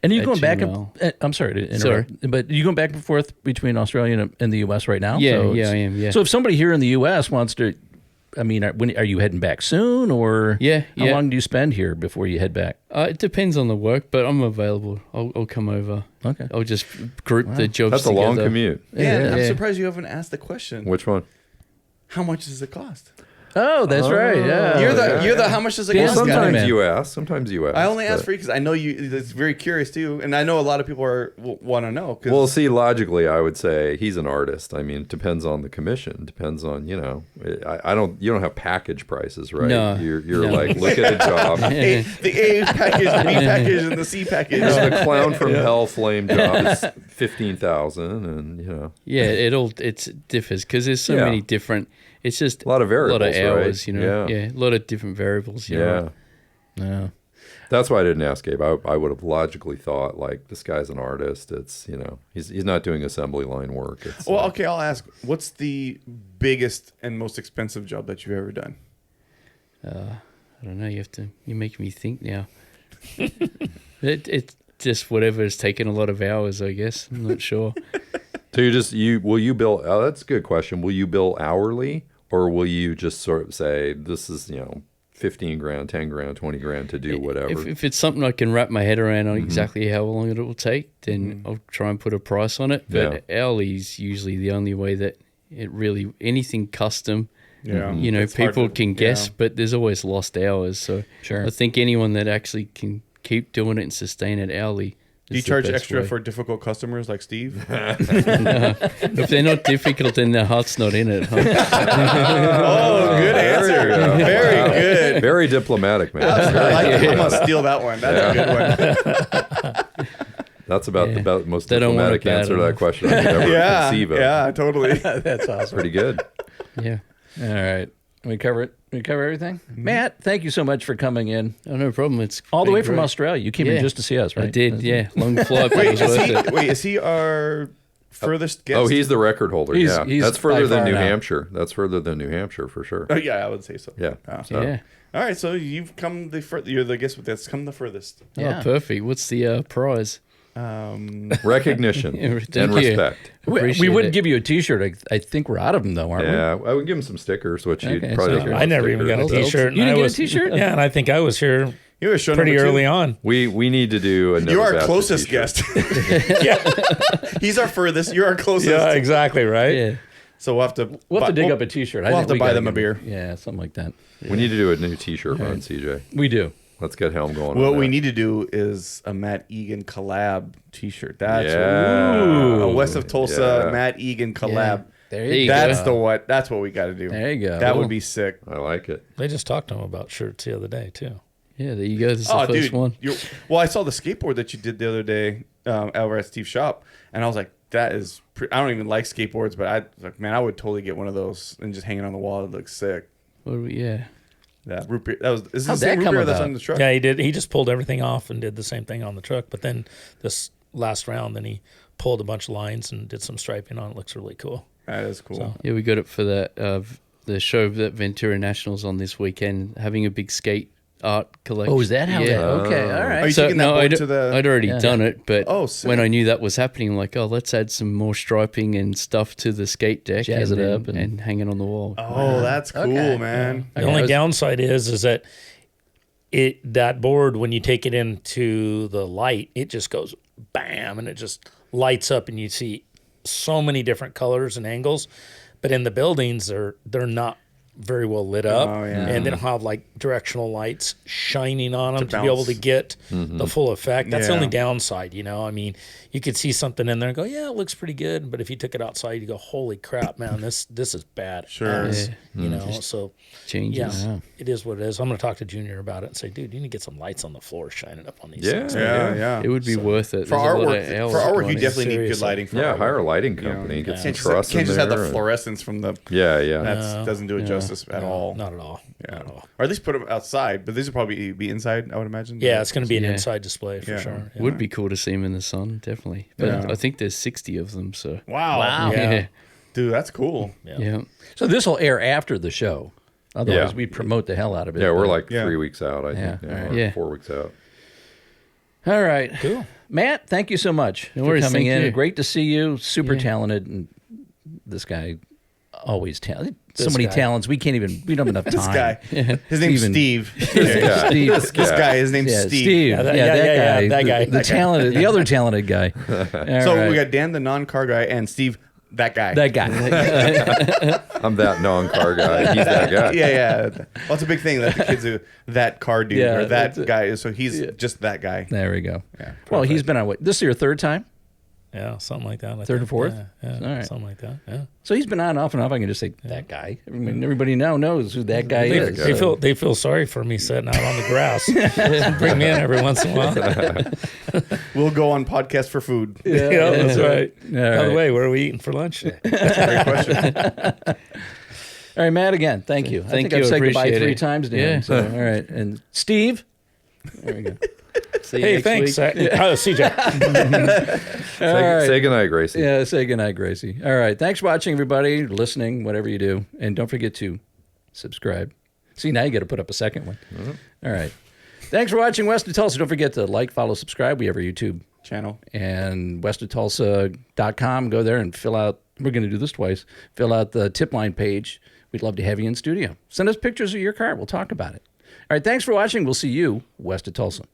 And you at going back? Gmail. I'm sorry to interrupt, but you going back and forth between Australia and the U.S. right now? Yeah, So yeah, it's- I am. Yeah. So if somebody here in the U.S. wants to, I mean, are you heading back soon, or Yeah, how yeah. long do you spend here before you head back? It depends on the work, but I'm available. I'll come over. Okay. I'll just group the jobs That's a together. long commute. yeah, I'm yeah. surprised you haven't asked the question. Which one? How much does it cost? Oh, that's right. Yeah. You're the how much does it Yeah, cost guy. sometimes Sometimes man. you ask. Sometimes you ask. I only ask but- for you because I know you. It's very curious too, and I know a lot of people want to know. 'Cause Well, see, logically, I would say he's an artist. I mean, it depends on the commission. Depends on, I don't. You don't have package prices, right? No. You're No. like, look at a job. the A package, the B package, and the C package. The clown from hell flame job is 15,000, and Yeah, it differs because there's so Yeah. many different. It's just A lot of variables, a lot of hours, right? Yeah, a lot of different variables. yeah. Yeah. That's why I didn't ask Gabe. I would have logically thought like this guy's an artist. It's he's not doing assembly line work. It's Well, okay, I'll ask. What's the biggest and most expensive job that you've ever done? I don't know. You make me think now. It's just whatever has taken a lot of hours, I guess. I'm not sure. So will you bill? Oh, that's a good question. Will you bill hourly, or will you just sort of say this is 15 grand, 10 grand, 20 grand to do whatever? If it's something I can wrap my head around on exactly how long it will take, then I'll try and put a price on it. But hourly is usually the only way that it really anything custom Yeah. You know, It's hard people to- can guess, yeah. but there's always lost hours. So Sure. I think anyone that actually can keep doing it and sustain it hourly. Do you is the charge best extra way. for difficult customers like Steve? If they're not difficult, then their heart's not in it. Huh? Oh, good answer. Very good. Very diplomatic, man. I like it. I'm gonna steal that one. That's a good one. That's about the most They don't want it diplomatic bad answer to that enough. question I could ever Yeah, conceive of. yeah, totally. That's awesome. Pretty good. Yeah. All right. We cover it. We cover everything. Matt, thank you so much for coming in Oh, no problem. It's all the been way from great. Australia. You came in Yeah. just to see us, right? I did, yeah. Long flight, but it was worth it. Is he our furthest guest? Oh, he's the record holder. He's- yeah, he's that's further by than far New now. Hampshire. That's further than New Hampshire for sure. Oh, yeah, I would say so. Yeah. So, Yeah. All right, so you've come you're the guest that's come the furthest. Yeah. Oh, perfect. What's the prize? recognition Thank and you. respect. We Appreciate would it. give you a T-shirt. I think we're out of them though, aren't Yeah, I would give him some stickers, which he Okay, probably so- doesn't I want never even got a stickers, so- T-shirt. You and didn't I get a was, T-shirt? Yeah, and I think I was here You were show pretty number 2. early on. We need to do a You are our Never closest Bastard guest. Yeah, he's our furthest. You're our closest. Yeah, exactly, right? Yeah. So we'll have to dig up a T-shirt. We'll have to we buy gotta them a give beer. Yeah, something like that. t-shirt. We need to do a new T-shirt run, CJ. We do. Let's get Helm going. What on we that. need to do is a Matt Egan collab T-shirt. That's Yeah. a West of Tulsa Yeah. Matt Egan collab. There There you you go. That's the what. That's what we got to do. There you go. That Cool. would be sick. I like it. They just talked to him about shirts the other day too. Yeah, there you go. This is Oh, the first dude. one. Well, I saw the skateboard that you did the other day over at Steve's shop, and I was like, that is. I don't even like skateboards, but I was like, man, I would totally get one of those and just hang it on the wall. It looks sick. Yeah. Yeah, root beer. That was. Is How'd this the that same root come beer that's about? on the truck? Yeah, he did. He just pulled everything off and did the same thing on the truck. But then this last round, then he pulled a bunch of lines and did some striping on it. Looks really cool. That is cool. So- Yeah, we got it for that the show that Ventura National's on this weekend, having a big skate art collection. Oh, is that how? Yeah. that? Okay, all Are right. you taking that board to the? I'd already Yeah. done it, but Oh, sick. when I knew that was happening, I'm like, oh, let's add some more striping and stuff to the skate deck Jazz and, it then- up and- and hang it on the wall. Oh, that's cool, Okay. man. The Okay. only downside is that that board, when you take it into the light, it just goes bam and it just lights up and you see so many different colors and angles. But in the buildings, they're not very well lit up, Oh, yeah. and they don't have like directional lights shining on them to be able bounce. to get the full effect. That's the Yeah. only downside, you know. I mean, you could see something in there and go, yeah, it looks pretty good. But if you took it outside, you go, holy crap, man, this is bad. Sure. as, you know. So Changes. yeah, it is what it is. I'm going to talk to Junior about it and say, dude, you need to get some lights on the floor shining up on these Yeah. things. Yeah, yeah. It would be worth it. For There's a lot artwork, of hours for artwork, you on it. definitely need good Seriously. lighting. For Yeah, artwork. hire a lighting You know, company. Get some can't truss can't in just have there the and- fluorescence from the. Yeah, yeah. That doesn't do it justice at all. Not at all. Yeah. Not at all. Or at least put them outside, but these would probably be inside, I would imagine. Yeah, it's going to be an Yeah. inside display for Yeah. sure. Yeah. Would be cool to see them in the sun, definitely. But Yeah. I think there's 60 of them, so Wow. Wow. Yeah. Dude, that's cool. yeah. So this will air after the show. Otherwise, Yeah. we promote the hell out of it. Yeah, we're but- like Yeah. 3 weeks out, I Yeah, think. all right. Or Yeah. 4 weeks out. All right. Cool. Matt, thank you so much No for worries, coming thank in. you. Great to see you. Super Yeah. talented, and this guy always talented. So This many guy. talents. We don't have enough time. This guy. His name's Steven. Steve. Yeah. Steve. This guy, his name's Yeah, Steve. Steve. Yeah, that- yeah, yeah, that yeah, guy. yeah, that The- guy. The That guy. talented, the other talented guy. All So right. we got Dan, the non-car guy, and Steve, that guy. that guy. I'm that non-car guy. He's that guy. Yeah, yeah. Well, it's a big thing that the kids do. That car dude Yeah, or that's that it. guy. So he's just that guy. There we go. Yeah, Well, he's perfect. been on what? This is your third time? Yeah, something like that. I Third or think. fourth? Yeah, All right. something like that. Yeah. So he's been on off and off. I can just say that guy. I mean, everybody now knows who that guy They, is. they feel sorry for me sitting out on the grass. Bring me in every once in a while. We'll go on podcast for food. Yeah, that's right. All By right. the way, where are we eating for lunch? Great question. All right, Matt, again, thank you. I Thank think I've you, said goodbye appreciate 3 it. times to him. Yeah. So, all right. And Steve? There we go. See you Hey, next thanks. week. CJ. All right. Say goodnight, Gracie. Yeah, say goodnight, Gracie. All right. Thanks for watching, everybody, listening, whatever you do. And don't forget to subscribe. See, now you got to put up a second one. All right. Thanks for watching West of Tulsa. Don't forget to like, follow, subscribe. We have our YouTube Channel. and westoftulsa.com. Go there and fill out, we're going to do this twice, fill out the tip line page. We'd love to have you in studio. Send us pictures of your car. We'll talk about it. All right. Thanks for watching. We'll see you west of Tulsa.